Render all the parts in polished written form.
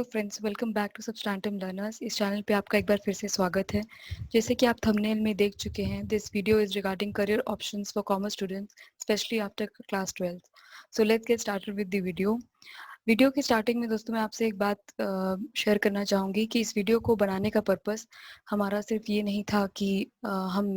Hello friends, welcome back to substantive learners. इस channel पे आपका एक बार फिर से स्वागत है। जैसे कि आप थंबनेल में देख चुके हैं, this video is regarding career options for commerce students specially after class 12th। So let's get started with the video. Video की स्टार्टिंग में दोस्तों मैं आपसे एक बात शेयर करना चाहूँगी कि इस वीडियो को बनाने का पर्पस हमारा सिर्फ ये नहीं था कि हम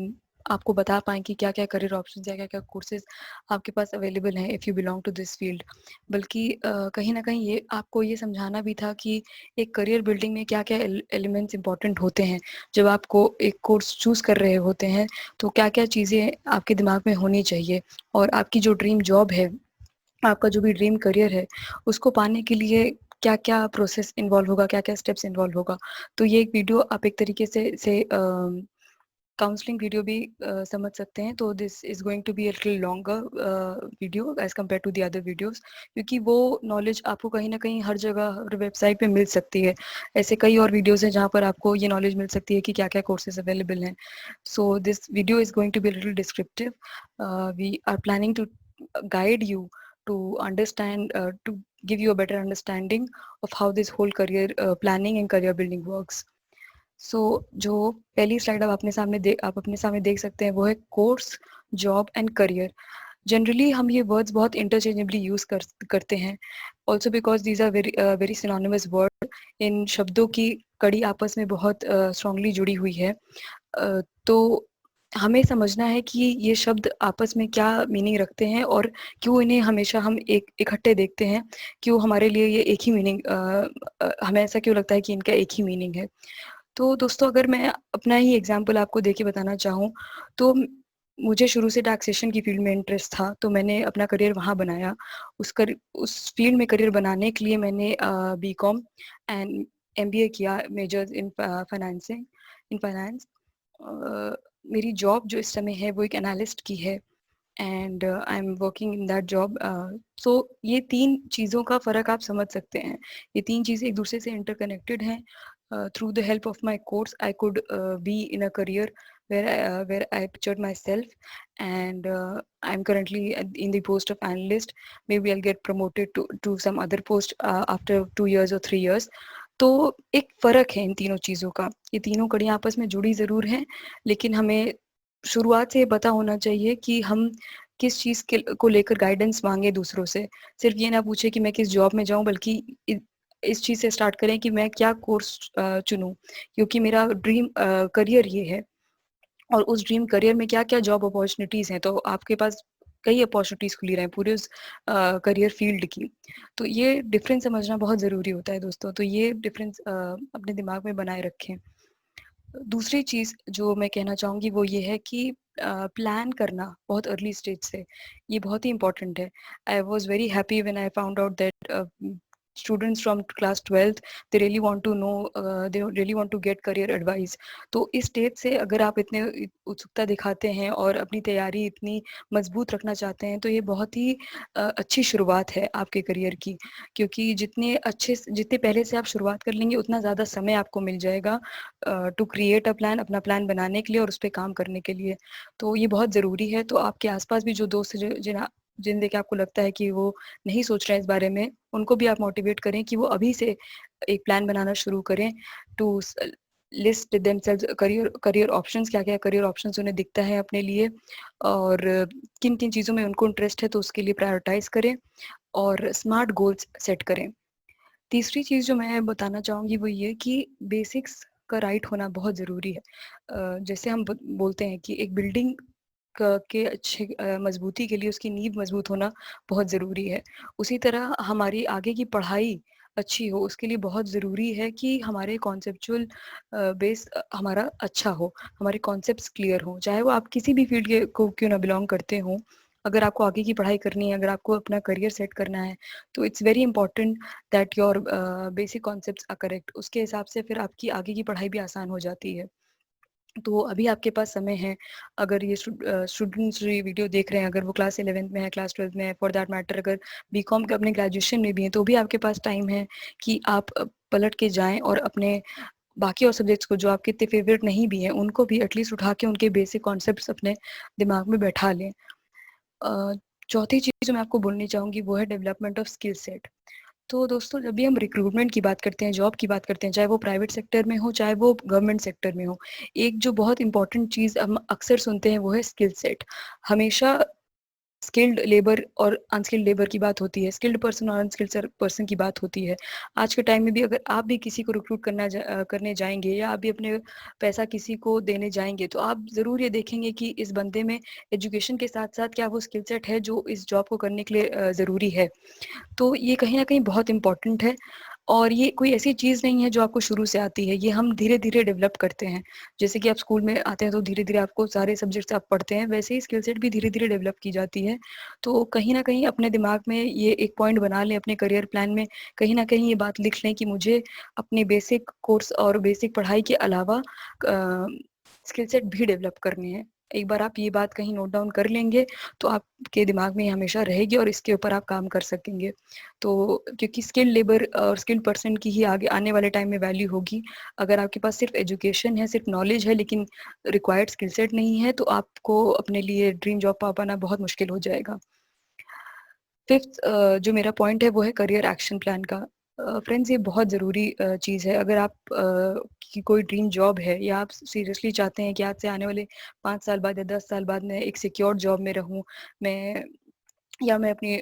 आपको बता पाएँ कि क्या-क्या करियर ऑप्शंस या क्या-क्या कोर्सेज़ आपके पास अवेलेबल हैं if you belong to this field. बल्कि कहीं न कहीं ये आपको ये समझाना भी था कि एक करियर बिल्डिंग में क्या-क्या एलिमेंट्स इम्पोर्टेंट होते हैं। जब आपको एक कोर्स चूज़ कर रहे होते हैं, तो क्या-क्या चीज़ें आपके दिमाग में होनी चाहिए और आपकी जो ड्रीम जॉब है, आपका जो भी ड्रीम करियर है, उसको पाने के लिए क्या-क्या प्रोसेस इन्वॉल्व होगा, क्या-क्या स्टेप्स इन्वॉल्व होगा। तो ये एक वीडियो आप एक तरीके से काउंसलिंग वीडियो भी समझ सकते हैं। तो this is going to be a little longer video as compare to the other videos, क्योंकि वो नॉलेज आपको कहीं न कहीं हर जगह, हर वेबसाइट पे मिल सकती है। ऐसे कई और वीडियोज़ हैं जहाँ पर आपको ये नॉलेज मिल सकती है कि क्या-क्या कोर्सेज़ अवेलेबल हैं। So this video is going to be a little descriptive. We are planning to guide you to understand, to give you a better understanding of how this whole career planning and career building works. So जो पहली slide आप अपने सामने देख सकते हैं वो है course, job and career. Generally हम ये वर्ड्स बहुत इंटरचेंजेबली यूज़ करते हैं, also because these are very synonymous word. इन शब्दों की कड़ी आपस में बहुत स्ट्रांगली जुड़ी हुई है। तो हमें समझना है कि ये शब्द आपस में क्या मीनिंग रखते हैं और क्यों इन्हें हमेशा हम इकट्ठे देखते हैं। क्यों हमारे लिए ये एक ही मीनिंग, हमें ऐसा क्यों लगता है कि इनका एक ही मीनिंग है। तो दोस्तों, अगर मैं अपना ही एग्जांपल आपको देके बताना चाहूँ, तो मुझे शुरू से टैक्सेशन की फील्ड में इंटरेस्ट था, तो मैंने अपना करियर वहाँ बनाया। उस फील्ड में करियर बनाने के लिए मैंने बीकॉम एंड एमबीए किया, मेजर्स इन फाइनेंस। मेरी जॉब जो इस समय है वो एक एनालिस्ट की है and I am working in that job. So ये 3 चीज़ों का फ़र्क आप समझ सकते हैं। ये 3 चीज़ें एक दूसरे से इंटरकनेक्टेड हैं। Through the help of my course, I could be in a career where I pictured myself, and I'm currently in the post of analyst. Maybe I'll get promoted to some other post after 2 years or 3 years. तो एक फ़र्क है इन तीनों चीज़ों का। ये तीनों कड़ियाँ आपस में जुड़ी ज़रूर हैं, लेकिन हमें शुरुआत से ये पता होना चाहिए कि हम किस चीज़ को लेकर गाइडेंस माँगे दूसरों से। सिर्फ़ ये ना पूछे कि मैं किस जॉब में जाऊँ, बल्कि इस चीज़ से स्टार्ट करें कि मैं क्या कोर्स चुनूँ, क्योंकि मेरा ड्रीम करियर ये है और उस ड्रीम करियर में क्या-क्या जॉब अपॉर्च्युनिटीज़ हैं। तो आपके पास कई अपॉर्च्युनिटीज़ खुली रहें पूरे उस करियर फील्ड की। तो ये डिफ़रेंस समझना बहुत ज़रूरी होता है दोस्तों। तो ये डिफ़रेंस अपने दिमाग में बनाए रखें। दूसरी चीज़ जो मैं कहना चाहूँगी वो ये है कि प्लान करना बहुत अर्ली स्टेज से, ये बहुत ही इम्पोर्टेंट है। I was very happy when I found out that students from class 12th they really want to know, they really want to get career advice. तो इस स्टेज से अगर आप इतने उत्सुकता दिखाते हैं और अपनी तैयारी इतनी मजबूत रखना चाहते हैं, तो ये बहुत ही अच्छी शुरुआत है आपके करियर की, क्योंकि जितने पहले से आप शुरुआत कर लेंगे उतना ज़्यादा समय आपको मिल जाएगा टू क्रिएट अ प्लान, अपना प्लान बनाने के लिए और उस पे काम करने के लिए। तो ये बहुत ज़रूरी है। तो आपके आस-पास भी जो दोस्त हैं जिन देख के आपको लगता है कि वो नहीं सोच रहे हैं इस बारे में, उनको भी आप मोटिवेट करें कि वो अभी से एक प्लान बनाना शुरू करें to list themselves career options, क्या-क्या करियर ऑप्शंस उन्हें दिखता है अपने लिए और किन-किन चीज़ों में उनको इंटरेस्ट है, तो उसके लिए प्रायोरिटाइज़ करें और स्मार्ट गोल्स सेट करें। तीसरी चीज़ जो मैं बताना चाहूँगी वो ये कि बेसिक्स का राइट होना बहुत ज़रूरी है। जैसे हम बोलते हैं कि एक बिल्डिंग के अच्छे मजबूती के लिए उसकी नींव मजबूत होना बहुत ज़रूरी है। उसी तरह हमारी आगे की पढ़ाई अच्छी हो, उसके लिए बहुत ज़रूरी है कि हमारे कॉन्सेप्चुअल बेस हमारा अच्छा हो, हमारे कॉन्सेप्ट्स क्लियर हों, चाहे वो आप किसी भी फील्ड के को क्यों ना बिलॉन्ग करते हों। अगर आपको आगे की पढ़ाई करनी है, अगर आपको अपना करियर सेट करना है, तो it's very important that your basic concepts are correct. उसके हिसाब से फिर आपकी आगे की पढ़ाई भी आसान हो जाती है। तो अभी आपके पास समय है। अगर ये स्टूडेंट्स जो ये वीडियो देख रहे हैं, अगर वो क्लास 11th में है, क्लास 12th में है, फॉर दैट मैटर अगर बीकॉम के अपने ग्रेजुएशन में भी हैं, तो भी आपके पास टाइम है कि आप पलट के जाएँ और अपने बाकी और सब्जेक्ट्स को जो आपके इतने फेवरेट नहीं भी हैं, उनको भी एटलीस्ट उठा के उनके बेसिक कॉन्सेप्ट्स अपने दिमाग में बैठा लें। चौथी चीज़ जो मैं आपको बोलनी चाहूँगी वो है डेवलपमेंट ऑफ स्किल सेट। तो दोस्तों जब भी हम रिक्रूटमेंट की बात करते हैं, जॉब की बात करते हैं, चाहे वो प्राइवेट सेक्टर में हो, चाहे वो गवर्नमेंट सेक्टर में हो, एक जो बहुत इम्पोर्टेंट चीज़ हम अक्सर सुनते हैं वो है स्किल सेट। हमेशा स्किल्ड लेबर और अनस्किल्ड लेबर की बात होती है, स्किल्ड पर्सन और अनस्किल्ड पर्सन की बात होती है। आज के टाइम में भी अगर आप भी किसी को रिक्रूट करने जाएँगे या आप भी अपने पैसा किसी को देने जाएँगे, तो आप ज़रूर ये देखेंगे कि इस बंदे में एजुकेशन के साथ-साथ क्या वो स्किल सेट है जो इस जॉब को करने के लिए ज़रूरी है। तो ये कहीं न कहीं बहुत इम्पोर्टेंट है और ये कोई ऐसी चीज़ नहीं है जो आपको शुरू से आती है, ये हम धीरे-धीरे डेवलप करते हैं। जैसे कि आप स्कूल में आते हैं तो धीरे-धीरे आपको सारे सब्जेक्ट्स आप पढ़ते हैं, वैसे ही स्किल सेट भी धीरे-धीरे डेवलप की जाती है। तो कहीं न कहीं अपने दिमाग में ये एक पॉइंट बना लें अपने करियर प्लान में, कहीं न कहीं ये बात लिख लें कि मुझे अपने बेसिक कोर्स और बेसिक पढ़ाई के अलावा स्किल सेट भी डेवलप करने हैं। एक बार आप ये बात कहीं नोट डाउन कर लेंगे, तो आपके दिमाग में ये हमेशा रहेगी और इसके ऊपर आप काम कर सकेंगे। तो क्योंकि स्किल्ड लेबर और स्किल्ड पर्सन की ही आगे आने वाले टाइम में वैल्यू होगी। अगर आपके पास सिर्फ एजुकेशन है, सिर्फ नॉलेज है लेकिन रिक्वायर्ड स्किल सेट नहीं है, तो आपको अपने लिए ड्रीम जॉब पा पाना बहुत मुश्किल हो जाएगा। 5th जो मेरा पॉइंट है वो है करियर एक्शन प्लान का। फ्रेंड्स ये बहुत ज़रूरी चीज़ है। अगर आप की कोई ड्रीम जॉब है या आप सीरियसली चाहते हैं कि आज से आने वाले 5 साल बाद या 10 साल बाद मैं एक सिक्योर्ड जॉब में रहूँ, मैं या मैं अपनी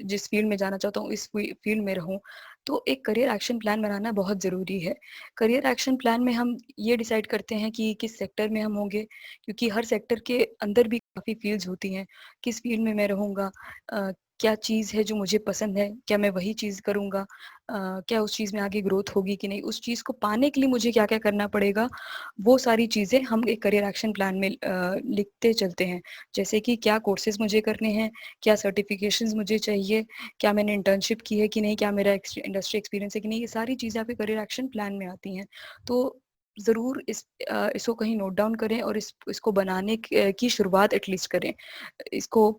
जिस फ़ील्ड में जाना चाहता हूँ इस फ़ील्ड में रहूँ, तो एक करियर एक्शन प्लान बनाना बहुत ज़रूरी है। करियर एक्शन प्लान में हम ये डिसाइड करते हैं कि किस सेक्टर में हम होंगे, क्योंकि हर सेक्टर के अंदर भी काफ़ी फ़ील्ड्स होती हैं। किस फ़ील्ड में मैं रहूँगा, क्या चीज़ है जो मुझे पसंद है, क्या मैं वही चीज़ करूँगा, क्या उस चीज़ में आगे ग्रोथ होगी कि नहीं, उस चीज़ को पाने के लिए मुझे क्या-क्या करना पड़ेगा, वो सारी चीज़ें हम एक करियर एक्शन प्लान में लिखते चलते हैं। जैसे कि क्या कोर्सेज़ मुझे करने हैं, क्या सर्टिफ़िकेशंस मुझे चाहिए, क्या मैंने इंटर्नशिप की है कि नहीं, क्या मेरा इंडस्ट्री एक्सपीरियंस है कि नहीं, ये सारी चीज़ें आपके करियर एक्शन प्लान में आती हैं। तो ज़रूर इसको कहीं नोट डाउन करें और इसको बनाने की शुरुआत एटलीस्ट करें। इसको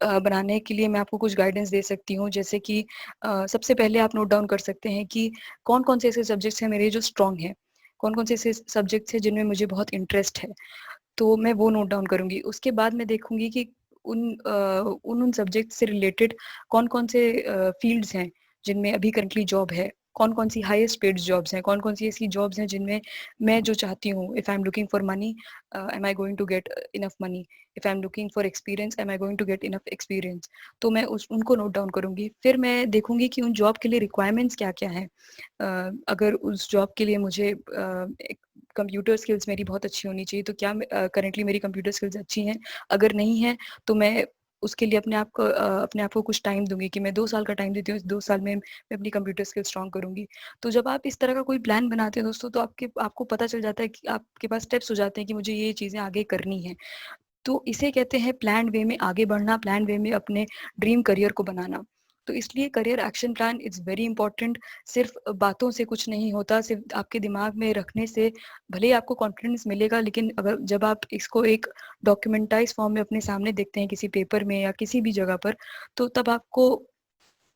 बनाने के लिए मैं आपको कुछ गाइडेंस दे सकती हूँ, जैसे कि सबसे पहले आप नोट डाउन कर सकते हैं कि कौन-कौन से ऐसे सब्जेक्ट्स हैं मेरे जो स्ट्रॉन्ग हैं, कौन-कौन से ऐसे सब्जेक्ट्स हैं जिनमें मुझे बहुत इंटरेस्ट है। तो मैं वो नोट डाउन करूँगी। उसके बाद मैं देखूँगी कि उन सब्जेक्ट से रिलेटेड कौन-कौन से फ़ील्ड्स हैं, जिनमें अभी करंटली जॉब है। कौन-कौन सी हाईएस्ट पेड जॉब्स हैं, कौन-कौन सी ऐसी जॉब्स हैं जिनमें मैं जो चाहती हूँ, if I am looking for money am I going to get enough money? If I am looking for experience am I going to get enough experience? तो मैं उस उनको नोट डाउन करूँगी। फिर मैं देखूँगी कि उन जॉब के लिए रिक्वायरमेंट्स क्या-क्या हैं। अगर उस जॉब के लिए मुझे एक कंप्यूटर स्किल्स मेरी बहुत अच्छी होनी चाहिए, तो क्या करंटली मेरी कंप्यूटर स्किल्स अच्छी हैं? अगर नहीं है, तो मैं उसके लिए अपने आप को कुछ टाइम दूँगी कि मैं 2 साल का टाइम देती हूँ, इस 2 साल में मैं अपनी कंप्यूटर स्किल्स स्ट्रॉन्ग करूँगी। तो जब आप इस तरह का कोई प्लान बनाते हैं दोस्तों, तो आपको पता चल जाता है कि आपके पास स्टेप्स हो जाते हैं कि मुझे ये चीज़ें आगे करनी हैं। तो इसे कहते हैं प्लान्ड वे में आगे बढ़ना, प्लान्ड वे में अपने ड्रीम करियर को बनाना। तो इसलिए career action plan is very important. सिर्फ़ बातों से कुछ नहीं होता, सिर्फ़ आपके दिमाग में रखने से भले ही आपको कॉन्फिडेंस मिलेगा, लेकिन अगर जब आप इसको एक डॉक्यूमेंटाइज़ फॉर्म में अपने सामने देखते हैं किसी पेपर में या किसी भी जगह पर, तो तब आपको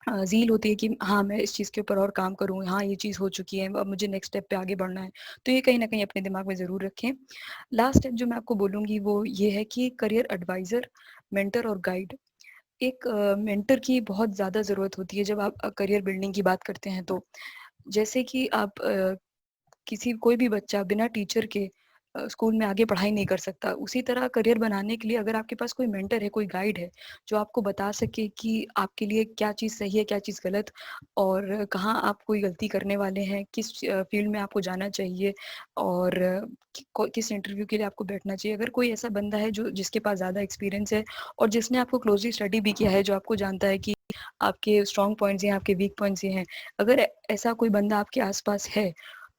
ज़ील होती है कि हाँ, मैं इस चीज़ के ऊपर और काम करूँ, हाँ, ये चीज़ हो चुकी है, अब मुझे नेक्स्ट स्टेप पे आगे बढ़ना है। तो ये कहीं न कहीं अपने दिमाग में ज़रूर रखें। लास्ट स्टेप जो मैं आपको बोलूँगी वो ये है कि करियर एडवाइज़र, मेंटर और गाइड। एक मेंटर की बहुत ज़्यादा ज़रूरत होती है जब आप करियर बिल्डिंग की बात करते हैं तो। जैसे कि आप किसी कोई भी बच्चा बिना टीचर के स्कूल में आगे पढ़ाई नहीं कर सकता। उसी तरह करियर बनाने के लिए अगर आपके पास कोई मेंटर है, कोई गाइड है, जो आपको बता सके कि आपके लिए क्या चीज़ सही है, क्या चीज़ गलत और कहाँ आप कोई गलती करने वाले हैं, किस फ़ील्ड में आपको जाना चाहिए और किस इंटरव्यू के लिए आपको बैठना चाहिए। अगर कोई ऐसा बंदा है जो जिसके पास ज़्यादा एक्सपीरियंस है और जिसने आपको क्लोज़ली स्टडी भी किया है, जो आपको जानता है कि आपके स्ट्रॉन्ग पॉइंट्स ये हैं, आपके वीक पॉइंट्स ये हैं। अगर ऐसा कोई बंदा आपके आस-पास है,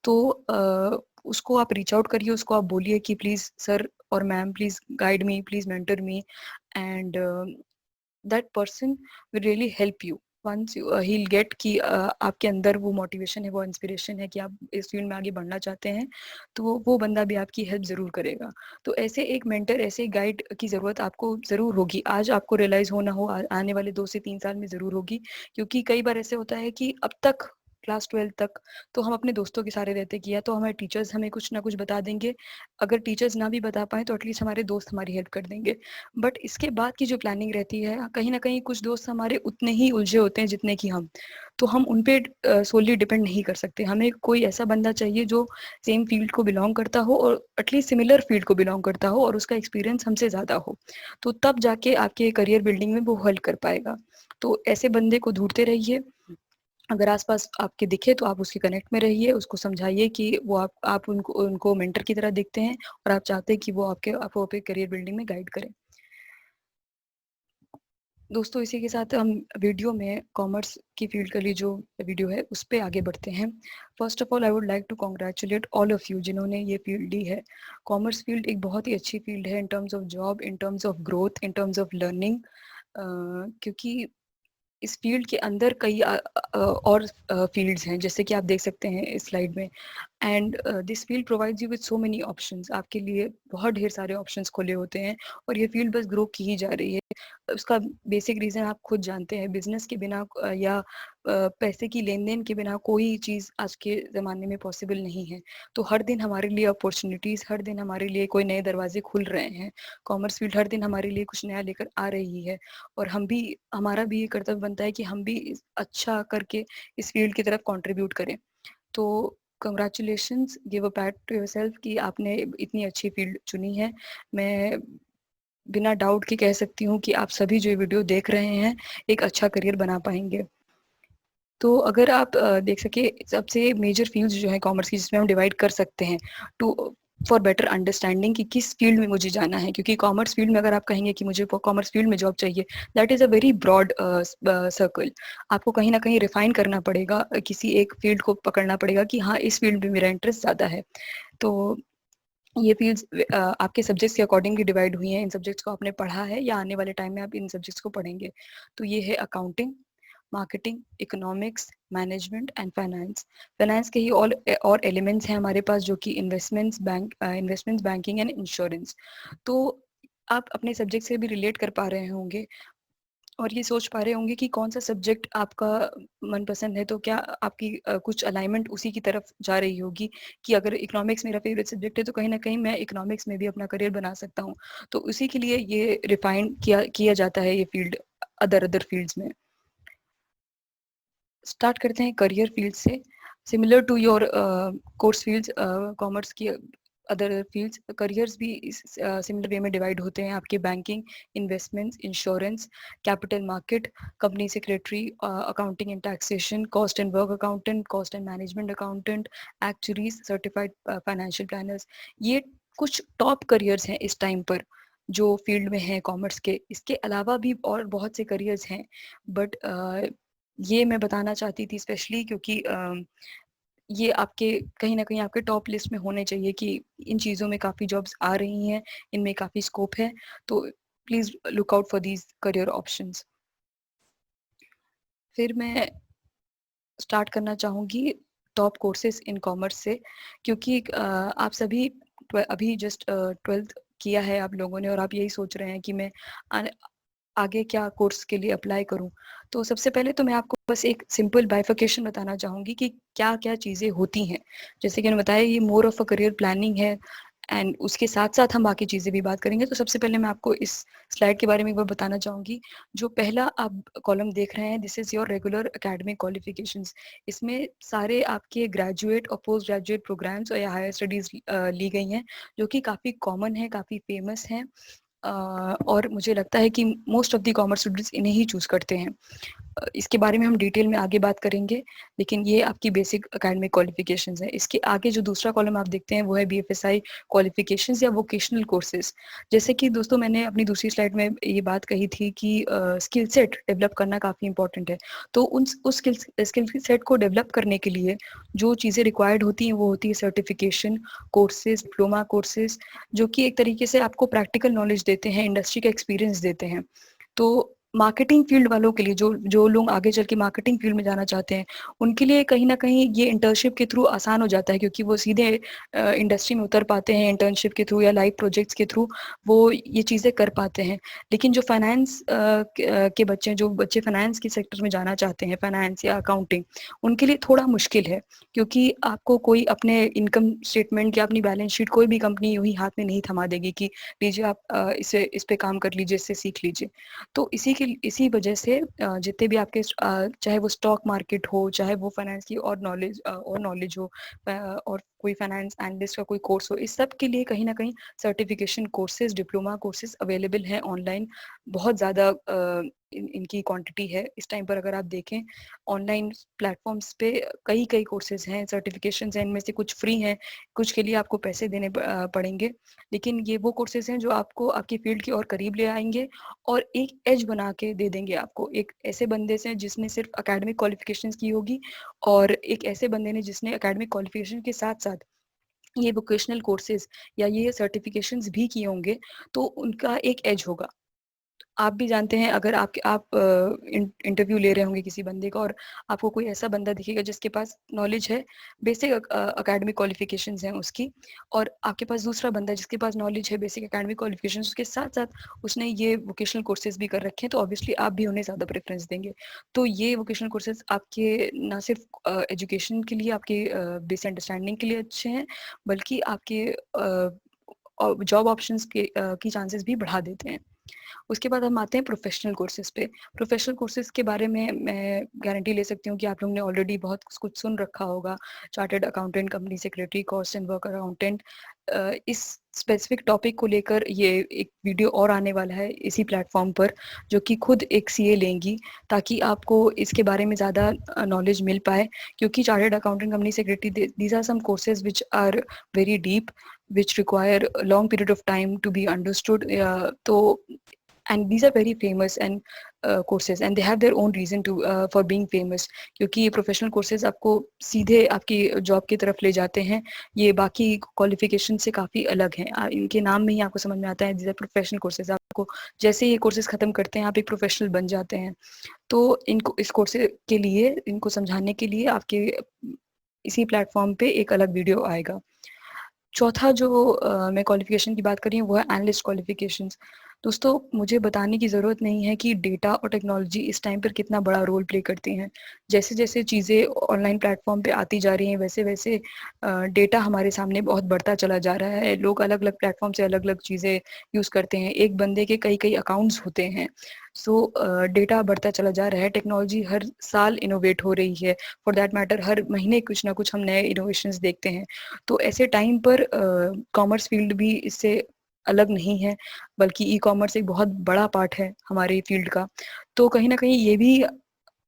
तो उसको आप रीच आउट करिए, उसको आप बोलिए कि प्लीज़ सर और ma'am please guide me, please mentor me and that person will really help you. Once he will get कि आपके अंदर वो मोटिवेशन है, वो इंस्पिरेशन है कि आप इस फील्ड में आगे बढ़ना चाहते हैं, तो वो बंदा भी आपकी हेल्प ज़रूर करेगा। तो ऐसे एक मेंटर, ऐसे गाइड की ज़रूरत आपको ज़रूर होगी। आज आपको रियलाइज़ हो ना हो आने वाले 2 से 3 साल में ज़रूर होगी, क्योंकि कई बार ऐसे होता है कि अब तक क्लास 12 तक तो हम अपने दोस्तों के सहारे रहते कि या तो हमारे टीचर्स हमें कुछ ना कुछ बता देंगे, अगर टीचर्स ना भी बता पाएँ तो एटलीस्ट हमारे दोस्त हमारी हेल्प कर देंगे। बट इसके बाद की जो प्लानिंग रहती है, कहीं न कहीं कुछ दोस्त हमारे उतने ही उलझे होते हैं जितने कि हम। तो हम उन पे सोली डिपेंड नहीं कर सकते। हमें कोई ऐसा बंदा चाहिए जो सेम फील्ड को बिलॉन्ग करता हो और एटलीस्ट सिमिलर फील्ड को बिलॉन्ग करता हो और उसका एक्सपीरियंस हमसे ज़्यादा हो। तो तब जाके आपके करियर बिल्डिंग में वो हेल्प कर पाएगा। तो ऐसे बंदे को ढूँढते रहिए। अगर आस-पास आपके दिखे तो आप उसके कनेक्ट में रहिए, उसको समझाइए कि वो आप उनको उनको मेंटर की तरह देखते हैं और आप चाहते हैं कि वो आपको आपके करियर बिल्डिंग में गाइड करें। दोस्तों इसी के साथ हम वीडियो में कॉमर्स की फील्ड के लिए जो वीडियो है उस पे आगे बढ़ते हैं। First of all I would like to congratulate all of you जिन्होंने ये फील्ड ली है। कॉमर्स फील्ड एक बहुत ही अच्छी फील्ड है इन terms of job, in terms of growth, in terms of learning, क्योंकि इस फील्ड के अंदर कई और फील्ड्स हैं जैसे कि आप देख सकते हैं इस स्लाइड में। And this field provides you with so many options. आपके लिए बहुत ढेर सारे ऑप्शंस खुले होते हैं और ये फील्ड बस ग्रो की ही जा रही है। उसका बेसिक रीज़न आप खुद जानते हैं, बिजनेस के बिना या पैसे की लेन देन के बिना कोई चीज़ आज के ज़माने में पॉसिबल नहीं है। तो हर दिन हमारे लिए अपॉर्चुनिटीज़, हर दिन हमारे लिए कोई नए दरवाजे खुल रहे हैं। कॉमर्स फील्ड हर दिन हमारे लिए कुछ नया लेकर आ रही है और हमारा भी ये कर्तव्य बनता है कि हम भी अच्छा करके इस फील्ड की तरफ कंट्रीब्यूट करें। तो congratulations, give a PAT two yourself कि आपने इतनी अच्छी फील्ड चुनी है। मैं बिना डाउट के कह सकती हूँ कि आप सभी जो वीडियो देख रहे हैं एक अच्छा करियर बना पाएंगे। तो अगर आप देख सके सबसे मेजर फील्ड्स जो है कॉमर्स की जिसमें हम डिवाइड कर सकते हैं टू फॉर बेटर अंडरस्टैंडिंग कि किस फील्ड में मुझे जाना है, क्योंकि कॉमर्स फील्ड में अगर आप कहेंगे कि मुझे कॉमर्स फील्ड में जॉब चाहिए, that is a very broad circle. आपको कहीं ना कहीं रिफाइन करना पड़ेगा, किसी एक फील्ड को पकड़ना पड़ेगा कि हाँ इस फील्ड में मेरा इंटरेस्ट ज़्यादा है। तो ये फील्ड्स आपके सब्जेक्ट्स के अकॉर्डिंगली डिवाइड हुई हैं। इन सब्जेक्ट्स को आपने पढ़ा है या आने वाले टाइम में आप इन सब्जेक्ट्स को पढ़ेंगे। तो ये है accounting, marketing, economics, management and finance. Finance के ही और एलिमेंट्स हैं हमारे पास जो कि इन्वेस्टमेंट्स, बैंकिंग एंड इंश्योरेंस। तो आप अपने सब्जेक्ट से भी रिलेट कर पा रहे होंगे और ये सोच पा रहे होंगे कि कौन सा सब्जेक्ट आपका मनपसंद है। तो क्या आपकी कुछ अलाइनमेंट उसी की तरफ जा रही होगी कि अगर इकोनॉमिक्स मेरा फेवरेट सब्जेक्ट है तो कहीं ना कहीं मैं इकोनॉमिक्स में भी अपना करियर बना सकता हूँ। तो उसी के लिए ये रिफाइन किया जाता है ये फील्ड अदर फील्ड्स में। स्टार्ट करते हैं करियर फील्ड से। Similar to your course fields, commerce की अदर फील्ड्स करियर्स भी सिमिलर वे में डिवाइड होते हैं आपके banking, investments, insurance, capital market, company secretary, accounting and taxation, cost and work accountant, cost and management accountant, actuaries, certified financial planners. ये कुछ top careers हैं इस टाइम पर जो फील्ड में हैं कॉमर्स के। इसके अलावा भी और बहुत से करियर्स हैं बट ये मैं बताना चाहती थी स्पेशली क्योंकि ये आपके कहीं ना कहीं आपके टॉप लिस्ट में होने चाहिए कि इन चीज़ों में काफ़ी जॉब्स आ रही हैं, इनमें काफ़ी स्कोप है। तो please look out for these career options. फिर मैं स्टार्ट करना चाहूँगी टॉप कोर्सेज इन कॉमर्स से, क्योंकि आप सभी अभी जस्ट 12th किया है आप लोगों ने और आप यही सोच रहे हैं कि मैं आगे क्या कोर्स के लिए अप्लाई करूं। तो सबसे पहले तो मैं आपको बस एक सिंपल बाइफिकेशन बताना चाहूँगी कि क्या-क्या चीज़ें होती हैं। जैसे कि मैंने बताया ये more of a career planning है एंड उसके साथ-साथ हम बाकी चीज़ें भी बात करेंगे। तो सबसे पहले मैं आपको इस स्लाइड के बारे में एक बार बताना चाहूँगी। जो पहला आप कॉलम देख रहे हैं this is your regular academic qualifications. इसमें सारे आपके ग्रेजुएट और पोस्ट ग्रेजुएट प्रोग्राम्स और या हायर स्टडीज़ ली गई हैं जो कि काफ़ी कॉमन है, काफ़ी फेमस हैं। और मुझे लगता है कि most of the commerce students इन्हें ही चूज़ करते हैं। इसके बारे में हम डिटेल में आगे बात करेंगे, लेकिन ये आपकी बेसिक एकेडमिक क्वालिफिकेशंस है। इसके आगे जो दूसरा कॉलम आप देखते हैं वो है बीएफएसआई क्वालिफिकेशंस या वोकेशनल कोर्सेज। जैसे कि दोस्तों मैंने अपनी दूसरी स्लाइड में ये बात कही थी कि स्किल सेट डेवलप करना काफ़ी इंपॉर्टेंट है। तो उस स्किल सेट को डेवलप करने के लिए जो चीज़ें रिक्वायर्ड होती हैं वो होती है सर्टिफिकेशन कोर्सेज, डिप्लोमा कोर्सेज, जो कि एक तरीके से आपको प्रैक्टिकल नॉलेज देते हैं, इंडस्ट्री का एक्सपीरियंस देते हैं। तो मार्केटिंग फील्ड वालों के लिए, जो जो लोग आगे चल के मार्केटिंग फील्ड में जाना चाहते हैं, उनके लिए कहीं न कहीं ये इंटर्नशिप के थ्रू आसान हो जाता है, क्योंकि वो सीधे इंडस्ट्री में उतर पाते हैं इंटर्नशिप के थ्रू या लाइव प्रोजेक्ट्स के थ्रू वो ये चीज़ें कर पाते हैं। लेकिन जो फाइनेंस के बच्चे हैं, जो बच्चे फाइनेंस के सेक्टर में जाना चाहते हैं, फाइनेंस या अकाउंटिंग, उनके लिए थोड़ा मुश्किल है, क्योंकि आपको कोई अपने इनकम स्टेटमेंट या अपनी बैलेंस शीट कोई भी कंपनी यूँ ही हाथ में नहीं थमा देगी कि लीजिए आप इस पे काम कर लीजिए, इससे सीख लीजिए। तो इसी वजह से जितने भी आपके चाहे वो स्टॉक मार्केट हो, चाहे वो फाइनेंस की और नॉलेज हो, और कोई फाइनेंस एनालिस्ट का कोई कोर्स हो, इस सब के लिए कहीं न कहीं certification courses, diploma courses available हैं ऑनलाइन। बहुत ज़्यादा इनकी क्वांटिटी है। इस टाइम पर अगर आप देखें ऑनलाइन प्लेटफ़ॉर्म्स पे कई कोर्सेज़ हैं, सर्टिफिकेशंस हैं, इनमें से कुछ फ्री हैं, कुछ के लिए आपको पैसे देने पड़ेंगे। लेकिन ये वो कोर्सेज़ हैं जो आपको आपकी फ़ील्ड की और करीब ले आएँगे और एक एज बना के दे देंगे आपको, एक ऐसे बंदे से जिसने सिर्फ एकेडमिक क्वालिफिकेशंस की होगी और एक ऐसे बंदे ने जिसने एकेडमिक क्वालिफिकेशन के साथ-साथ ये वोकेशनल कोर्सेज़ या ये सर्टिफिकेशंस भी किए होंगे, तो उनका एक एज होगा। आप भी जानते हैं, अगर आप इंटरव्यू ले रहे होंगे किसी बंदे का और आपको कोई ऐसा बंदा दिखेगा जिसके पास नॉलेज है, बेसिक एकेडमिक क्वालिफिकेशंस हैं उसकी, और आपके पास दूसरा बंदा है जिसके पास नॉलेज है बेसिक एकेडमिक क्वालिफिकेशंस, उसके साथ-साथ उसने ये वोकेशनल कोर्सेज़ भी कर रखे हैं, तो ऑब्वियसली आप भी उन्हें ज़्यादा प्रेफ़रेंस देंगे। तो ये वोकेशनल कोर्सेज़ आपके ना सिर्फ एजुकेशन के लिए, आपके बेसिक अंडरस्टैंडिंग के लिए अच्छे हैं, बल्कि आपके जॉब ऑप्शंस की चांसेस भी बढ़ा देते हैं। उसके बाद हम आते हैं प्रोफेशनल कोर्सेज़ पे। प्रोफेशनल कोर्सेज़ के बारे में मैं गारंटी ले सकती हूँ कि आप लोगों ने ऑलरेडी बहुत कुछ सुन रखा होगा। Chartered accountant, company secretary, cost and work accountant. इस स्पेसिफिक टॉपिक को लेकर ये एक वीडियो और आने वाला है इसी प्लेटफ़ॉर्म पर, जो कि खुद एक सीए लेंगी, ताकि आपको इसके बारे में ज़्यादा नॉलेज मिल पाए, क्योंकि chartered accountant, company secretary, these are some courses which are very deep, which require a long period of time to be understood. तो and these are very famous and courses, and they have their own reason to for being famous, क्योंकि ये professional courses आपको सीधे आपकी job की तरफ ले जाते हैं। ये बाकी क्वालिफिकेशन से काफ़ी अलग हैं। इनके नाम में ही आपको समझ में आता है, these are प्रोफेशनल कोर्सेज। आपको जैसे ये कोर्सेज ख़त्म करते हैं, आप एक प्रोफेशनल बन जाते हैं। तो इनको इस कोर्स के लिए, इनको समझाने के लिए आपके इसी प्लेटफॉर्म पे एक अलग वीडियो आएगा। चौथा जो मैं क्वालिफ़िकेशन की बात कर रही हूँ, वो है एनालिस्ट क्वालिफ़िकेशंस। दोस्तों, मुझे बताने की ज़रूरत नहीं है कि डेटा और टेक्नोलॉजी इस टाइम पर कितना बड़ा रोल प्ले करती हैं। जैसे-जैसे चीज़ें ऑनलाइन प्लेटफ़ॉर्म पे आती जा रही हैं, वैसे-वैसे डेटा हमारे सामने बहुत बढ़ता चला जा रहा है। लोग अलग-अलग प्लेटफ़ॉर्म से अलग-अलग चीज़ें यूज़ करते हैं। एक बंदे के कई-कई अकाउंट्स होते हैं। सो डेटा बढ़ता चला जा रहा है। टेक्नोलॉजी हर साल इनोवेट हो रही है। फॉर दैट मैटर हर महीने कुछ ना कुछ हम नए इनोवेशंस देखते हैं। तो ऐसे टाइम पर कॉमर्स फील्ड भी इससे अलग नहीं है, बल्कि ई-कॉमर्स एक बहुत बड़ा पार्ट है हमारे फील्ड का। तो कहीं न कहीं ये भी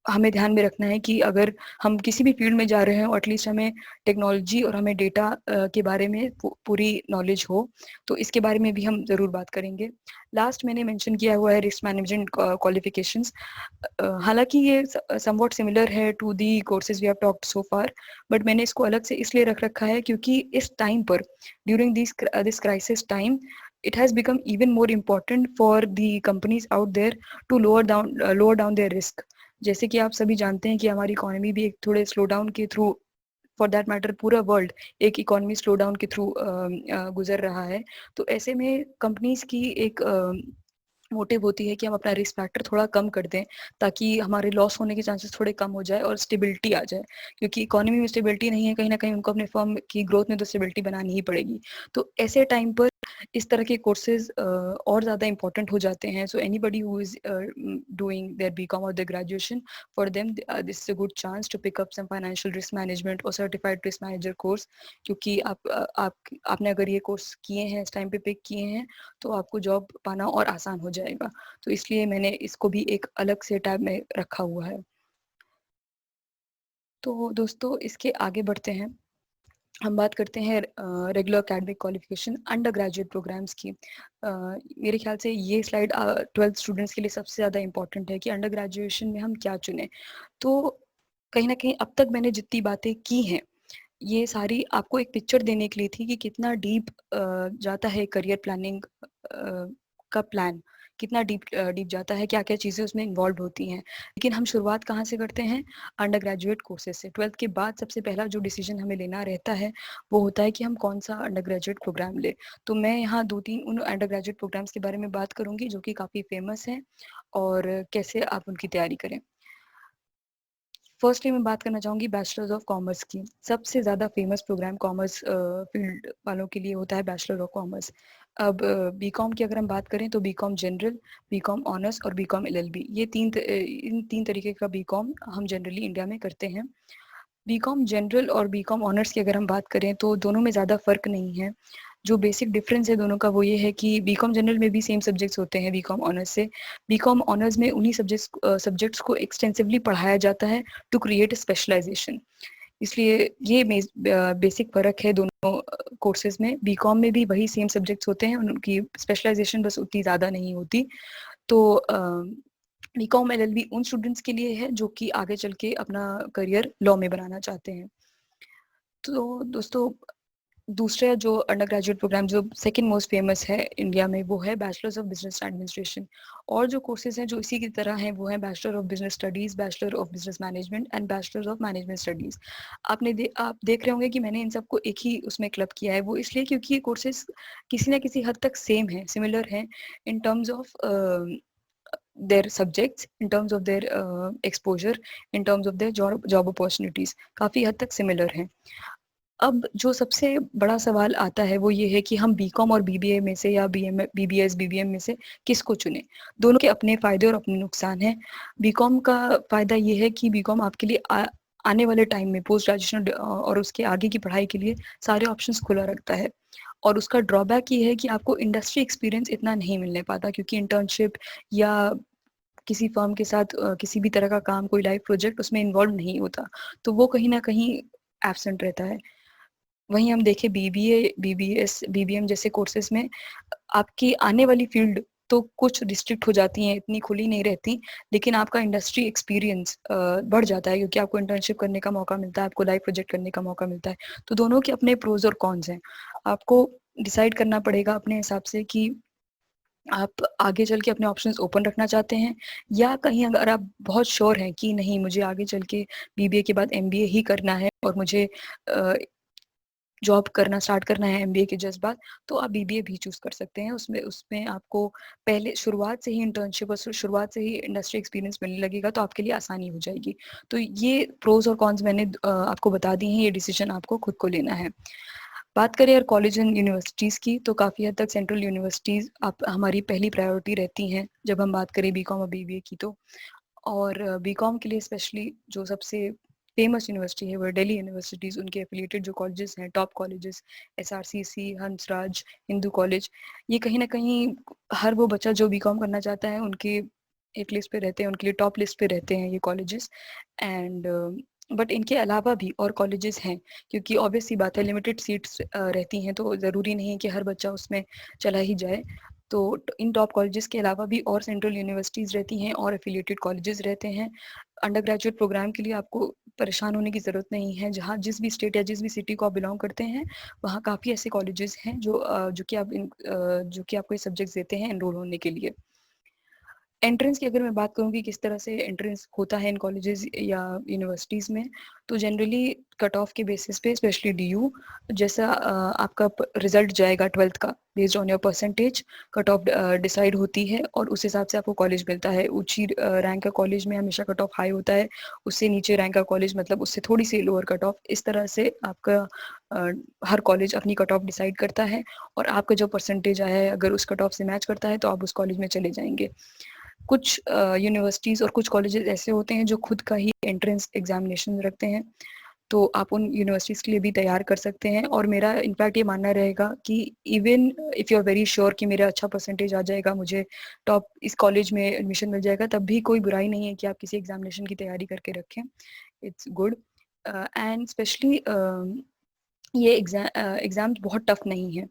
हमें ध्यान में रखना है कि अगर हम किसी भी फील्ड में जा रहे हैं, और एटलीस्ट हमें टेक्नोलॉजी और हमें डेटा के बारे में पूरी नॉलेज हो, तो इसके बारे में भी हम ज़रूर बात करेंगे। लास्ट मैंने मेंशन किया हुआ है रिस्क मैनेजमेंट क्वालिफिकेशंस। हालाँकि ये समव्हाट सिमिलर है to the courses we have talked so far, but मैंने इसको अलग से इसलिए रख रखा है क्योंकि इस टाइम पर, during this crisis time, it has become even more important for the companies out there to lower down their risk। जैसे कि आप सभी जानते हैं कि हमारी इकोनॉमी भी एक थोड़े स्लो डाउन के थ्रू, फॉर दैट मैटर पूरा वर्ल्ड एक इकोनॉमी स्लो डाउन के थ्रू गुजर रहा है। तो ऐसे में कंपनीज की एक मोटिव होती है कि हम अपना रिस्क फैक्टर थोड़ा कम कर दें, ताकि हमारे लॉस होने के चांसेस थोड़े कम हो जाए और स्टेबिलिटी आ जाए, क्योंकि इकोनॉमी में स्टेबिलिटी नहीं है, कहीं ना कहीं उनको अपने फर्म की ग्रोथ में तो स्टेबिलिटी बनानी ही पड़ेगी। तो ऐसे टाइम पर इस तरह के कोर्सेज और ज़्यादा इंपॉर्टेंट हो जाते हैं। So anybody who is doing their BCom और their graduation, for them this is a good chance to pick up some financial risk management और सर्टिफाइड रिस्क मैनेजर कोर्स, क्योंकि आपने अगर ये कोर्स किए हैं, इस टाइम पे पिक किए हैं, तो आपको जॉब पाना और आसान हो जाएगा। तो इसलिए मैंने इसको भी एक अलग से टैब में रखा हुआ है। तो दोस्तों, इसके आगे बढ़ते हैं। हम बात करते हैं regular academic qualification undergraduate programs की। मेरे ख्याल से ये स्लाइड 12th स्टूडेंट्स के लिए सबसे ज़्यादा इंपॉर्टेंट है कि अंडर ग्रेजुएशन में हम क्या चुनें। तो कहीं न कहीं अब तक मैंने जितनी बातें की हैं, ये सारी आपको एक पिक्चर देने के लिए थी कि कितना डीप जाता है करियर प्लानिंग का प्लान, कितना डीप जाता है, क्या क्या चीज़ें उसमें इन्वॉल्व होती हैं। लेकिन हम शुरुआत कहाँ से करते हैं? अंडर ग्रेजुएट कोर्सेज से। 12th के बाद सबसे पहला जो डिसीजन हमें लेना रहता है वो होता है कि हम कौन सा अंडर ग्रेजुएट प्रोग्राम ले। तो मैं यहाँ 2-3 उन अंडर ग्रेजुएट प्रोग्राम्स के बारे में बात करूँगी जो कि काफ़ी फेमस हैं और कैसे आप उनकी तैयारी करें। फर्स्टली मैं बात करना चाहूँगी बैचलर्स ऑफ कॉमर्स की। सबसे ज़्यादा फेमस प्रोग्राम कॉमर्स फील्ड वालों के लिए होता है बैचलर ऑफ कॉमर्स। अब बीकॉम की अगर हम बात करें तो बीकॉम जनरल, बीकॉम ऑनर्स और बीकॉम एलएलबी, ये इन 3 तरीके का बीकॉम हम जनरली इंडिया में करते हैं। बीकॉम जनरल और बीकॉम ऑनर्स की अगर हम बात करें तो दोनों में ज़्यादा फ़र्क नहीं है। जो बेसिक डिफरेंस है दोनों का वो ये है कि बीकॉम जनरल में भी सेम सब्जेक्ट्स होते हैं बीकॉम ऑनर्स से। बीकॉम ऑनर्स में उन्हीं सब्जेक्ट्स को एक्सटेंसिवली पढ़ाया जाता है टू क्रिएट स्पेशलाइजेशन। इसलिए ये बेसिक फ़र्क है दोनों कोर्सेज में। बीकॉम में भी वही सेम सब्जेक्ट्स होते हैं, उनकी स्पेशलाइजेशन बस उतनी ज़्यादा नहीं होती। तो बीकॉम एलएलबी उन स्टूडेंट्स के लिए है जो कि आगे चल के अपना करियर लॉ में बनाना चाहते हैं। तो दोस्तों, दूसरा जो अंडर ग्रेजुएट प्रोग्राम जो सेकंड मोस्ट फेमस है इंडिया में वो है बैचलर्स ऑफ बिजनेस एडमिनिस्ट्रेशन। और जो कोर्सेज हैं जो इसी की तरह हैं वो हैं bachelor of business studies, bachelor of business management and bachelor of management studies. आप देख रहे होंगे कि मैंने इन सबको एक ही उसमें क्लब किया है। वो इसलिए क्योंकि ये कोर्सेज किसी न किसी हद तक सेम हैं, सिमिलर हैं इन terms of their subjects, in terms of their exposure, in terms of their job opportunities, काफ़ी हद तक सिमिलर हैं। अब जो सबसे बड़ा सवाल आता है वो ये है कि हम बीकॉम और बीबीए में से या बीबीएस बीबीएम में से किसको चुनें। दोनों के अपने फ़ायदे और अपने नुकसान हैं। बीकॉम का फ़ायदा ये है कि बीकॉम आपके लिए आने वाले टाइम में पोस्ट ग्रेजुएशन और उसके आगे की पढ़ाई के लिए सारे ऑप्शंस खुला रखता है। और उसका ड्रॉबैक ये है कि आपको इंडस्ट्री एक्सपीरियंस इतना नहीं मिलने पाता, क्योंकि इंटर्नशिप या किसी फर्म के साथ किसी भी तरह का काम, कोई लाइव प्रोजेक्ट उसमें इन्वॉल्व नहीं होता, तो वो कहीं ना कहीं एब्सेंट रहता है। वहीं हम देखें बीबीए, बीबीएस, बीबीएम जैसे कोर्सेज में आपकी आने वाली फील्ड तो कुछ रिस्ट्रिक्ट हो जाती हैं, इतनी खुली नहीं रहती, लेकिन आपका इंडस्ट्री एक्सपीरियंस बढ़ जाता है, क्योंकि आपको इंटर्नशिप करने का मौका मिलता है, आपको लाइव प्रोजेक्ट करने का मौका मिलता है। तो दोनों के अपने प्रोज और कॉन्स हैं। आपको डिसाइड करना पड़ेगा अपने हिसाब से कि आप आगे चल के अपने ऑप्शंस ओपन रखना चाहते हैं, या कहीं अगर आप बहुत श्योर हैं कि नहीं, मुझे आगे चल के बीबीए के बाद एमबीए ही करना है और मुझे जॉब करना स्टार्ट करना है एमबीए के जस्ट बाद, तो आप बीबीए भी चूज़ कर सकते हैं। उसमें उसमें आपको पहले शुरुआत से ही इंटर्नशिप और शुरुआत से ही इंडस्ट्री एक्सपीरियंस मिलने लगेगा, तो आपके लिए आसानी हो जाएगी। तो ये प्रोज और कॉन्स मैंने आपको बता दिए हैं, ये डिसीजन आपको खुद को लेना है। बात करें यार कॉलेज एंड यूनिवर्सिटीज़ की, तो काफ़ी हद तक सेंट्रल यूनिवर्सिटीज़ आप हमारी पहली प्रायोरिटी रहती हैं जब हम बात करें बीकॉम और बीबीए की तो। और बीकॉम के लिए स्पेशली जो सबसे फेमस यूनिवर्सिटी है वो दिल्ली यूनिवर्सिटीज़, उनके एफिलिएटेड जो कॉलेजेस हैं, top colleges, SRCC, Hansraj, Hindu college, ये कहीं ना कहीं हर वो बच्चा जो बीकॉम करना चाहता है उनके एक लिस्ट पे रहते हैं, उनके लिए टॉप लिस्ट पे रहते हैं ये कॉलेजेस। एंड बट इनके अलावा भी और कॉलेजेस हैं, क्योंकि ऑब्वियस सी बात है लिमिटेड सीट्स रहती हैं, तो ज़रूरी नहीं है कि हर बच्चा उसमें चला ही जाए। तो इन टॉप कॉलेजेस के अलावा भी और सेंट्रल यूनिवर्सिटीज़ रहती हैं और एफिलिएटेड कॉलेजेस रहते हैं। अंडर ग्रेजुएट प्रोग्राम के लिए आपको परेशान होने की ज़रूरत नहीं है। जहाँ जिस भी स्टेट या जिस भी सिटी को आप बिलोंग करते हैं, वहाँ काफ़ी ऐसे कॉलेजेस हैं जो कि आपको ये सब्जेक्ट्स देते हैं एनरोल होने के लिए। एंट्रेंस की अगर मैं बात करूँ कि किस तरह से एंट्रेंस होता है इन कॉलेजेस या यूनिवर्सिटीज़ में, तो जनरली कट ऑफ के बेसिस पे, स्पेशली डीयू, जैसा आपका रिजल्ट जाएगा 12th का, based on your percentage cut off decide होती है और उस हिसाब से आपको कॉलेज मिलता है। ऊंची रैंक का कॉलेज में हमेशा कट ऑफ हाई होता है, उससे नीचे रैंक का कॉलेज मतलब उससे थोड़ी सी लोअर कट ऑफ। इस तरह से आपका हर कॉलेज अपनी कट ऑफ डिसाइड करता है, और आपका जो परसेंटेज आया है अगर उस कट ऑफ से मैच करता है तो आप उस कॉलेज में चले जाएंगे। कुछ यूनिवर्सिटीज़ और कुछ कॉलेजेस ऐसे होते हैं जो खुद का ही एंट्रेंस एग्जामिनेशन रखते हैं, तो आप उन यूनिवर्सिटीज़ के लिए भी तैयार कर सकते हैं। और मेरा इनफैक्ट ये मानना रहेगा कि even if you are very sure कि मेरा अच्छा परसेंटेज आ जाएगा, मुझे टॉप इस कॉलेज में एडमिशन मिल जाएगा, तब भी कोई बुराई नहीं है कि आप किसी एग्जामिनेशन की तैयारी करके रखें। It's good. एंड स्पेशली ये एग्ज़ाम्स बहुत टफ नहीं है।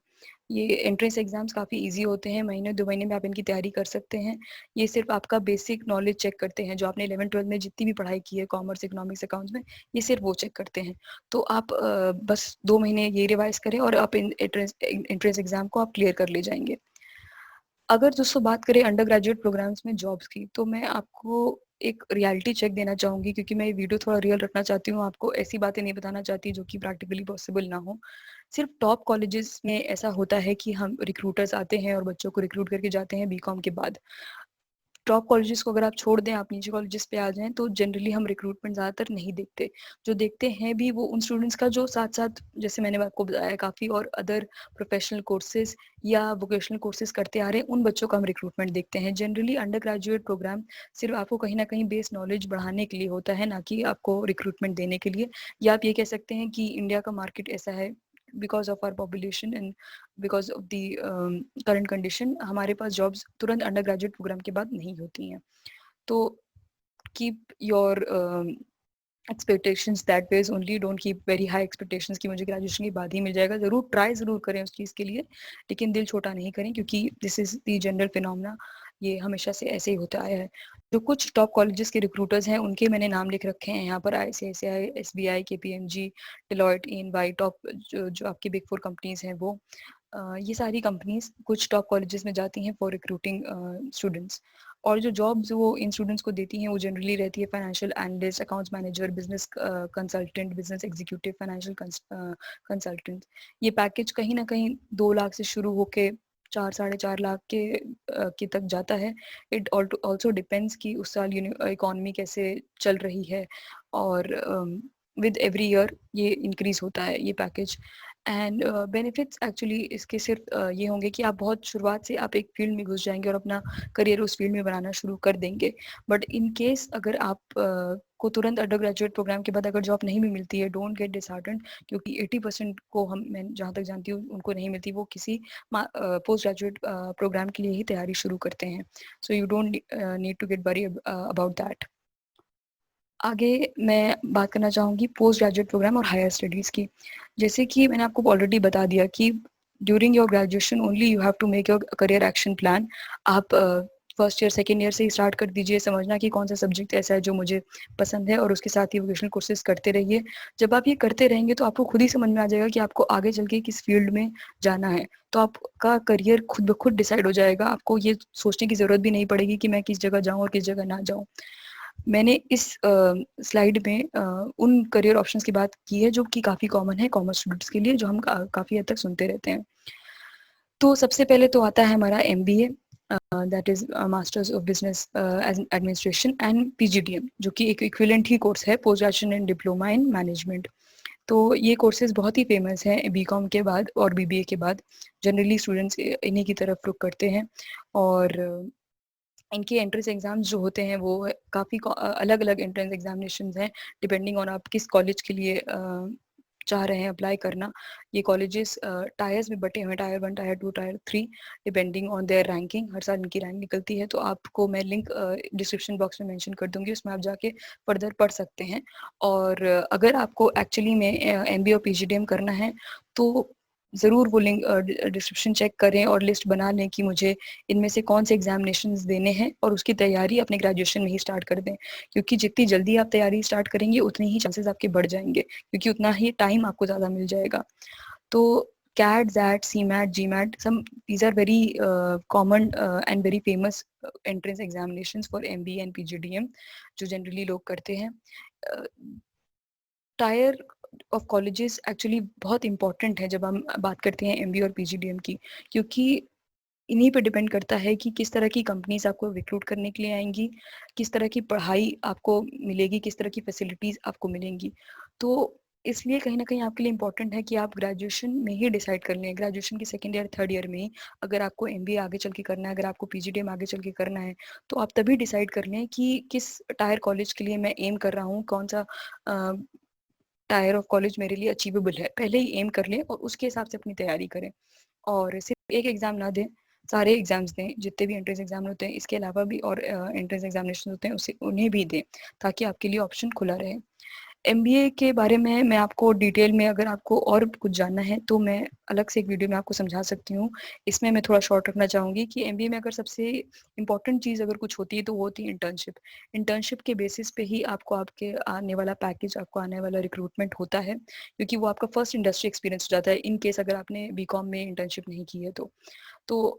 ये एंट्रेंस एग्ज़ाम्स काफ़ी इजी होते हैं, महीने 2 महीने में आप इनकी तैयारी कर सकते हैं। ये सिर्फ आपका बेसिक नॉलेज चेक करते हैं, जो आपने 11th-12th में जितनी भी पढ़ाई की है कॉमर्स, इकोनॉमिक्स, अकाउंट्स में, ये सिर्फ वो चेक करते हैं। तो आप बस 2 महीने ये रिवाइज़ करें और आप एंट्रेंस एग्ज़ाम को आप क्लियर कर ले जाएंगे। अगर दोस्तों बात करें अंडर ग्रेजुएट प्रोग्राम्स में जॉब्स की, तो मैं आपको एक रियलिटी चेक देना चाहूँगी, क्योंकि मैं ये वीडियो थोड़ा रियल रखना चाहती हूँ, आपको ऐसी बातें नहीं बताना चाहती जो कि प्रैक्टिकली पॉसिबल ना हो। सिर्फ टॉप कॉलेजेस में ऐसा होता है कि हम रिक्रूटर्स आते हैं और बच्चों को रिक्रूट करके जाते हैं बीकॉम के बाद। टॉप कॉलेजेस को अगर आप छोड़ दें, आप निजी कॉलेजेस पे आ जाएँ, तो जनरली हम रिक्रूटमेंट ज़्यादातर नहीं देखते। जो देखते हैं भी वो उन स्टूडेंट्स का जो साथ-साथ, जैसे मैंने आपको बताया, काफ़ी और अदर प्रोफेशनल कोर्सेज़ या वोकेशनल कोर्सेज़ करते आ रहे हैं, उन बच्चों का हम रिक्रूटमेंट देखते हैं। जनरली अंडर ग्रेजुएट प्रोग्राम सिर्फ़ आपको कहीं न कहीं बेस नॉलेज बढ़ाने के लिए होता है, ना कि आपको रिक्रूटमेंट देने के लिए। या आप ये कह सकते हैं कि इंडिया का मार्केट ऐसा है, because of our population and because of the current condition, हमारे पास जॉब्स तुरंत अंडर ग्रेजुएट प्रोग्राम के बाद नहीं होती हैं। तो keep your expectations that wage only, don't keep very high expectations कि मुझे ग्रेजुएशन के बाद ही मिल जाएगा। ज़रूर ट्राई ज़रूर करें उस चीज़ के लिए, लेकिन दिल छोटा नहीं करें, क्योंकि this is the general phenomena, ये हमेशा से ऐसे ही होता आया है। जो कुछ टॉप कॉलेजेस के रिक्रूटर्स हैं उनके मैंने नाम लिख रखे हैं यहाँ पर, ICICI, SBI, KPMG, Deloitte, EY, top जो आपकी बिग 4 कंपनीज़ हैं वो। ये सारी कंपनीज़ कुछ टॉप कॉलेजेस में जाती हैं फॉर रिक्रूटिंग स्टूडेंट्स, और जो जॉब्स वो इन स्टूडेंट्स को देती हैं वो जनरली रहती है financial analyst, accounts manager, business consultant, business executive, financial consultant. ये पैकेज कहीं ना कहीं 2 लाख से शुरू होके 4 साढ़े 4 लाख के तक जाता है। इट ऑल्सो डिपेंड्स कि उस साल इकोनॉमी कैसे चल रही है, और विद एवरी ईयर ये इंक्रीज होता है ये पैकेज। एंड बेनिफिट्स एक्चुअली इसके सिर्फ ये होंगे कि आप बहुत शुरुआत से आप एक फील्ड में घुस जाएंगे और अपना करियर उस फील्ड में बनाना शुरू कर देंगे। बट इन केस अगर आप को तुरंत अंडर ग्रेजुएट प्रोग्राम के बाद अगर जॉब नहीं भी मिलती है, डोंट गेट डिसहार्टेंड, क्योंकि 80% को मैं जहाँ तक जानती हूँ उनको नहीं मिलती, वो किसी पोस्ट ग्रेजुएट प्रोग्राम के लिए ही तैयारी शुरू करते हैं। So you don't need to get worry about that. आगे मैं बात करना चाहूँगी पोस्ट ग्रेजुएट प्रोग्राम और हायर स्टडीज़ की। जैसे कि मैंने आपको ऑलरेडी बता दिया कि during your graduation only you have to make your career action plan. आप फर्स्ट ईयर सेकेंड ईयर से ही स्टार्ट कर दीजिए, समझना कि कौन सा सब्जेक्ट ऐसा है जो मुझे पसंद है, और उसके साथ ही वोकेशनल कोर्सेज करते रहिए। जब आप ये करते रहेंगे तो आपको खुद ही समझ में आ जाएगा कि आपको आगे चल के किस फील्ड में जाना है, तो आपका करियर खुद ब खुद डिसाइड हो जाएगा। आपको ये सोचने की ज़रूरत भी नहीं पड़ेगी कि मैं किस जगह जाऊँ और किस जगह ना जाऊँ। मैंने इस स्लाइड में उन करियर ऑप्शंस की बात की है जो कि काफ़ी कॉमन है कॉमर्स स्टूडेंट्स के लिए, जो हम काफ़ी हद तक सुनते रहते हैं। तो सबसे पहले तो आता है हमारा MBA, that is masters of business administration, and PGDM, जो कि एक इक्विवेलेंट ही कोर्स है, post graduation and diploma in management. तो ये कोर्सेज बहुत ही फेमस हैं BCom के बाद और BBA के बाद। जनरली स्टूडेंट्स इन्हीं की तरफ रुख करते हैं, और इनके एंट्रेंस एग्ज़ाम्स जो होते हैं वो काफ़ी अलग-अलग एंट्रेंस एग्ज़ामिनेशंस हैं, डिपेंडिंग ऑन आप किस कॉलेज के लिए चाह रहे हैं अप्लाई करना। ये कॉलेजेस टायर्स में बटे हुए हैं, tier 1, tier 2, tier 3, depending on their ranking. हर साल इनकी रैंक निकलती है, तो आपको मैं लिंक डिस्क्रिप्शन बॉक्स में मेंशन कर दूँगी, उसमें आप जाके फर्दर पढ़ सकते हैं। और अगर आपको एक्चुअली में MBA और PGDM करना है, तो ज़रूर वो लिंक डिस्क्रिप्शन चेक करें और लिस्ट बना लें कि मुझे इनमें से कौन से एग्जामिनेशंस देने हैं, और उसकी तैयारी अपने ग्रेजुएशन में ही स्टार्ट कर दें। क्योंकि जितनी जल्दी आप तैयारी स्टार्ट करेंगे उतने ही चांसेस आपके बढ़ जाएंगे, क्योंकि उतना ही टाइम आपको ज़्यादा मिल जाएगा। तो CAT, ZAT, CMAT, GMAT, some these are very common and very famous entrance examinations for MBA and PGDM, जो जनरली लोग करते हैं। टायर ऑफ कॉलेजेस एक्चुअली बहुत इंपॉर्टेंट है जब हम बात करते हैं MBA और PGDM की, क्योंकि इन्हीं पे डिपेंड करता है कि किस तरह की कंपनीज आपको रिक्रूट करने के लिए आएंगी, किस तरह की पढ़ाई आपको मिलेगी, किस तरह की फैसिलिटीज़ आपको मिलेंगी। तो इसलिए कहीं न कहीं आपके लिए इम्पोर्टेंट है कि आप ग्रेजुएशन में ही डिसाइड कर लें, ग्रेजुएशन के सेकंड ईयर, थर्ड ईयर में ही। अगर आपको MBA आगे चल के करना है, अगर आपको PGDM आगे चल के करना है, तो आप तभी डिसाइड कर लें कि किस टायर कॉलेज के लिए मैं एम कर रहा हूँ, कौन-सा टायर ऑफ कॉलेज मेरे लिए अचीवेबल है। पहले ही एम कर लें और उसके हिसाब से अपनी तैयारी करें, और सिर्फ एक एग्ज़ाम ना दें, सारे एग्ज़ाम्स दें, जितने भी एंट्रेंस एग्ज़ाम होते हैं, इसके अलावा भी और एंट्रेंस एग्ज़ामिनेशन होते हैं उसे उन्हें भी दें, ताकि आपके लिए ऑप्शन खुला रहे। MBA के बारे में मैं आपको डिटेल में, अगर आपको और कुछ जानना है तो मैं अलग से एक वीडियो में आपको समझा सकती हूँ। इसमें मैं थोड़ा शॉर्ट रखना चाहूँगी कि MBA में अगर सबसे इम्पोर्टेंट चीज़ अगर कुछ होती है तो वो होती है इंटर्नशिप। इंटर्नशिप के बेसिस पे ही आपको आपके आने वाला पैकेज, आपको आने वाला रिक्रूटमेंट होता है, क्योंकि वो आपका फर्स्ट इंडस्ट्री एक्सपीरियंस हो जाता है, इन केस अगर आपने BCom में इंटर्नशिप नहीं की है तो। तो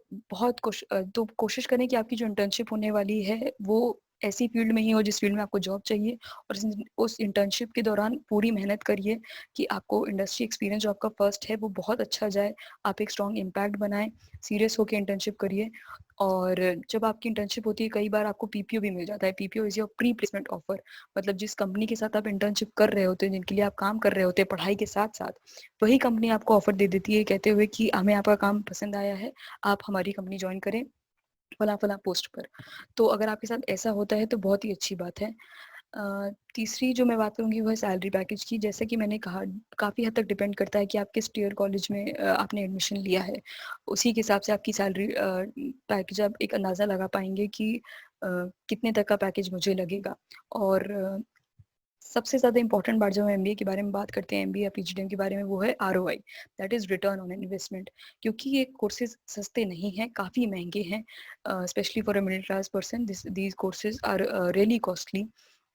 कोशिश करें कि आपकी जो इंटर्नशिप होने वाली है वो ऐसी फील्ड में ही हो जिस फील्ड में आपको जॉब चाहिए, और उस इंटर्नशिप के दौरान पूरी मेहनत करिए कि आपको इंडस्ट्री एक्सपीरियंस जो आपका फर्स्ट है वो बहुत अच्छा जाए, आप एक स्ट्रॉन्ग इम्पैक्ट बनाएं, सीरियस होकर इंटर्नशिप करिए। और जब आपकी इंटर्नशिप होती है कई बार आपको पीपीओ भी मिल जाता है। PPO is your pre placement offer, मतलब जिस कंपनी के साथ आप इंटर्नशिप कर रहे होते हैं, जिनके लिए आप काम कर रहे होते हैं पढ़ाई के साथ साथ, वही कंपनी आपको ऑफर दे देती है कहते हुए कि हमें आपका काम पसंद आया है, आप हमारी कंपनी ज्वाइन करें फला फला पोस्ट पर। तो अगर आपके साथ ऐसा होता है तो बहुत ही अच्छी बात है। तीसरी जो मैं बात करूँगी वो है सैलरी पैकेज की। जैसे कि मैंने कहा, काफ़ी हद तक डिपेंड करता है कि आप किस टियर कॉलेज में आपने एडमिशन लिया है। उसी के हिसाब से आपकी सैलरी पैकेज आप एक अंदाज़ा लगा पाएँगे कि कितने तक का पैकेज मुझे लगेगा। और सबसे ज़्यादा इंपॉर्टेंट बात जब हम एमबीए के बारे में बात करते हैं, एमबीए या पीजीडीएम के बारे में, वो है ROI, that is return on investment. क्योंकि ये कोर्सेज सस्ते नहीं हैं, काफ़ी महंगे हैं, specially for a middle class person these courses are really costly.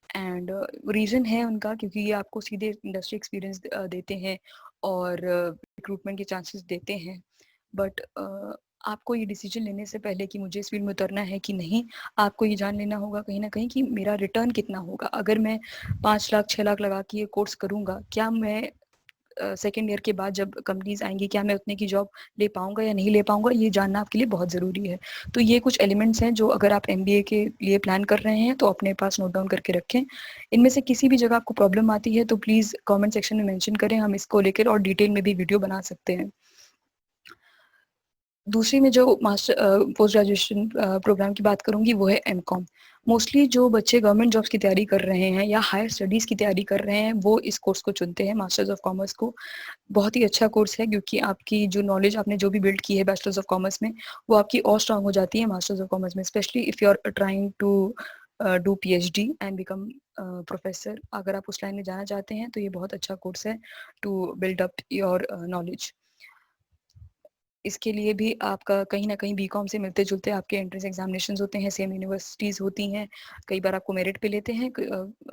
And reason है उनका क्योंकि ये आपको सीधे इंडस्ट्री एक्सपीरियंस देते हैं और रिक्रूटमेंट के चांसेस देते हैं। बट आपको ये डिसीजन लेने से पहले कि मुझे इस फील्ड में उतरना है कि नहीं, आपको ये जान लेना होगा कहीं ना कहीं कि मेरा रिटर्न कितना होगा। अगर मैं 5 लाख 6 लाख लगा के ये कोर्स करूँगा, क्या मैं सेकेंड ईयर के बाद जब कंपनीज आएंगी क्या मैं उतने की जॉब ले पाऊंगा या नहीं ले पाऊंगा, ये जानना आपके लिए बहुत ज़रूरी है। तो ये कुछ एलिमेंट्स हैं जो अगर आप एमबीए के लिए प्लान कर रहे हैं तो अपने पास नोट डाउन करके रखें। इनमें से किसी भी जगह आपको प्रॉब्लम आती है तो प्लीज़ कमेंट सेक्शन में मेंशन करें, हम इसको लेकर और डिटेल में भी वीडियो बना सकते हैं। दूसरी में जो मास्टर पोस्ट ग्रेजुएशन प्रोग्राम की बात करूँगी वो है एमकॉम। मोस्टली जो बच्चे गवर्नमेंट जॉब्स की तैयारी कर रहे हैं या हायर स्टडीज़ की तैयारी कर रहे हैं वो इस कोर्स को चुनते हैं, मास्टर्स ऑफ कॉमर्स को। बहुत ही अच्छा कोर्स है क्योंकि आपकी जो नॉलेज आपने जो भी बिल्ड की है बैचलर्स ऑफ कॉमर्स में, वो आपकी और स्ट्रांग हो जाती है मास्टर्स ऑफ कॉमर्स में, specially if you are trying to do PhD and become professor. अगर आप उस लाइन में जाना चाहते हैं तो ये बहुत अच्छा कोर्स है to build up your knowledge. इसके लिए भी आपका कहीं ना कहीं बीकॉम से मिलते जुलते आपके एंट्रेंस एग्जामिनेशंस होते हैं, सेम यूनिवर्सिटीज़ होती हैं, कई बार आपको मेरिट पे लेते हैं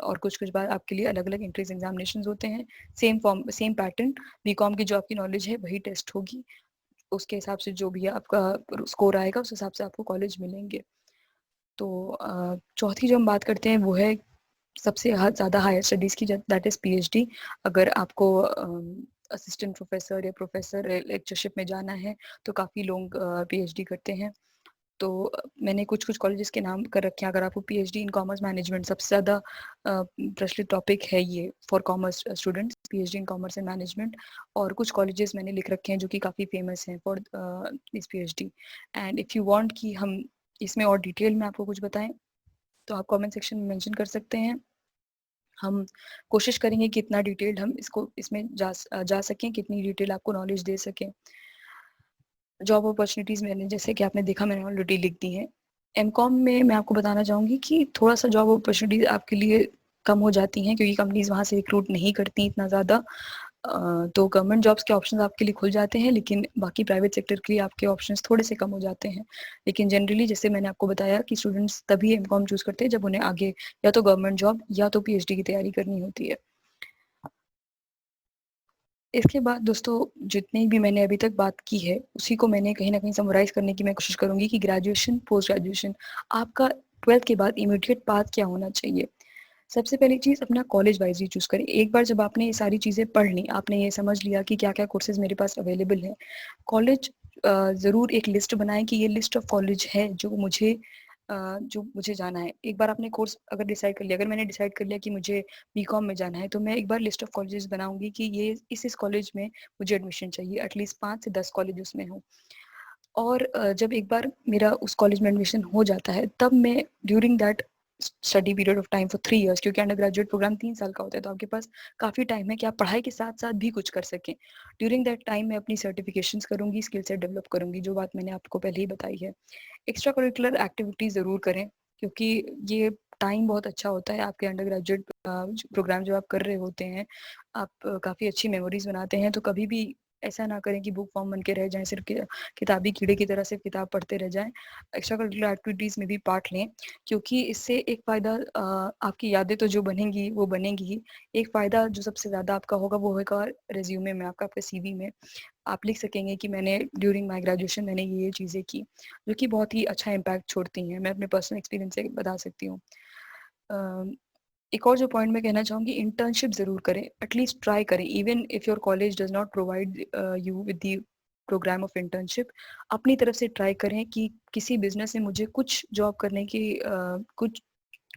और कुछ कुछ बार आपके लिए अलग अलग एंट्रेंस एग्जामिनेशंस होते हैं। Same form same pattern, BCom की जो आपकी नॉलेज है वही टेस्ट होगी, उसके हिसाब से जो भी आपका स्कोर आएगा उस हिसाब से आपको कॉलेज मिलेंगे। तो चौथी जो हम बात करते हैं वो है सबसे ज़्यादा हायर स्टडीज़ की, दैट इज़ पीएचडी। अगर आपको असिस्टेंट प्रोफेसर या प्रोफेसर लेक्चरशिप में जाना है तो काफ़ी लोग पीएचडी करते हैं। तो मैंने कुछ कुछ कॉलेजेस के नाम कर रखे हैं। अगर आपको पीएचडी इन कॉमर्स मैनेजमेंट, सबसे ज़्यादा प्रचलित टॉपिक है ये for commerce students, PhD in commerce and management. और कुछ कॉलेजेस मैंने लिख रखे हैं जो कि काफ़ी फेमस हैं फॉर इस PhD. And if you want कि हम इसमें और डिटेल में आपको कुछ बताएं तो आप कमेंट सेक्शन में मेंशन कर सकते हैं। हम कोशिश करेंगे कि इतना डिटेल्ड हम इसमें जा सकें, कितनी डिटेल आपको नॉलेज दे सकें। जॉब अपॉर्चुनिटीज़ मैंने, जैसे कि आपने देखा, मैंने ऑलरेडी लिख दी हैं। एमकॉम में मैं आपको बताना चाहूँगी कि थोड़ा-सा जॉब अपॉर्चुनिटीज़ आपके लिए कम हो जाती हैं क्योंकि कंपनीज़ वहाँ से रिक्रूट नहीं करती इतना ज़्यादा। तो गवर्नमेंट जॉब्स के ऑप्शंस आपके लिए खुल जाते हैं, लेकिन बाकी प्राइवेट सेक्टर के लिए आपके ऑप्शंस थोड़े से कम हो जाते हैं। लेकिन जनरली जैसे मैंने आपको बताया कि स्टूडेंट्स तभी एमकॉम चूज़ करते हैं जब उन्हें आगे या तो गवर्नमेंट जॉब या तो पीएचडी की तैयारी करनी होती है। इसके बाद दोस्तों, जितनी भी मैंने अभी तक बात की है उसी को मैंने कहीं न कहीं समराइज़ करने की मैं कोशिश करूँगी कि ग्रेजुएशन, पोस्ट ग्रेजुएशन, आपका 12th के बाद इमीडिएट पाथ क्या होना चाहिए। सबसे पहली चीज़, अपना कॉलेज वाइज़ ही चूज़ करें। एक बार जब आपने ये सारी चीज़ें पढ़ ली, आपने ये समझ लिया कि क्या-क्या कोर्सेज़ मेरे पास अवेलेबल हैं, कॉलेज ज़रूर एक लिस्ट बनाएँ कि ये लिस्ट ऑफ कॉलेज है जो मुझे जाना है। एक बार आपने कोर्स अगर डिसाइड कर लिया, अगर मैंने डिसाइड कर लिया कि मुझे बीकॉम में जाना है, तो मैं एक बार लिस्ट ऑफ कॉलेजेस बनाऊँगी कि ये इस कॉलेज में मुझे एडमिशन चाहिए, एटलीस्ट 5 से 10 कॉलेज उसमें हों। और जब एक बार मेरा उस कॉलेज में एडमिशन हो जाता है, तब मैं during that study period of time for 3 years, क्योंकि अंडर ग्रेजुएट प्रोग्राम 3 साल का होता है, तो आपके पास काफ़ी टाइम है कि आप पढ़ाई के साथ-साथ भी कुछ कर सकें। ड्यूरिंग दैट टाइम मैं अपनी सर्टिफिकेशंस करूँगी, स्किल सेट डेवलप करूँगी, जो बात मैंने आपको पहले ही बताई है। एक्स्ट्रा करिकुलर एक्टिविटी ज़रूर करें क्योंकि ये टाइम बहुत अच्छा होता है आपके अंडर ग्रेजुएट प्रोग्राम जो आप कर रहे होते हैं, आप काफ़ी अच्छी मेमोरीज़ बनाते हैं, तो कभी भी ऐसा ना करें कि बुक फॉर्म बन के रह जाएं, सिर्फ किताबी कीड़े की तरह सिर्फ किताब पढ़ते रह जाएं। एक्स्ट्रा करिकुलर एक्टिविटीज़ में भी पार्ट लें, क्योंकि इससे एक फ़ायदा आपकी यादें तो जो बनेंगी वो बनेंगी ही, एक फ़ायदा जो सबसे ज़्यादा आपका होगा वो होगा रिज्यूमे में, आपके सीवी में। आप लिख सकेंगे कि मैंने ड्यूरिंग माय ग्रेजुएशन मैंने ये चीज़ें की, जो कि बहुत ही अच्छा इम्पैक्ट छोड़ती हैं। मैं अपने पर्सनल एक्सपीरियंस से बता सकती हूँ। एक और जो पॉइंट मैं कहना चाहूँगी, इंटर्नशिप ज़रूर करें, एटलीस्ट ट्राई करें, even if your college does not provide you with the program of internship. अपनी तरफ से ट्राई करें कि किसी बिजनेस में मुझे कुछ जॉब करने की कुछ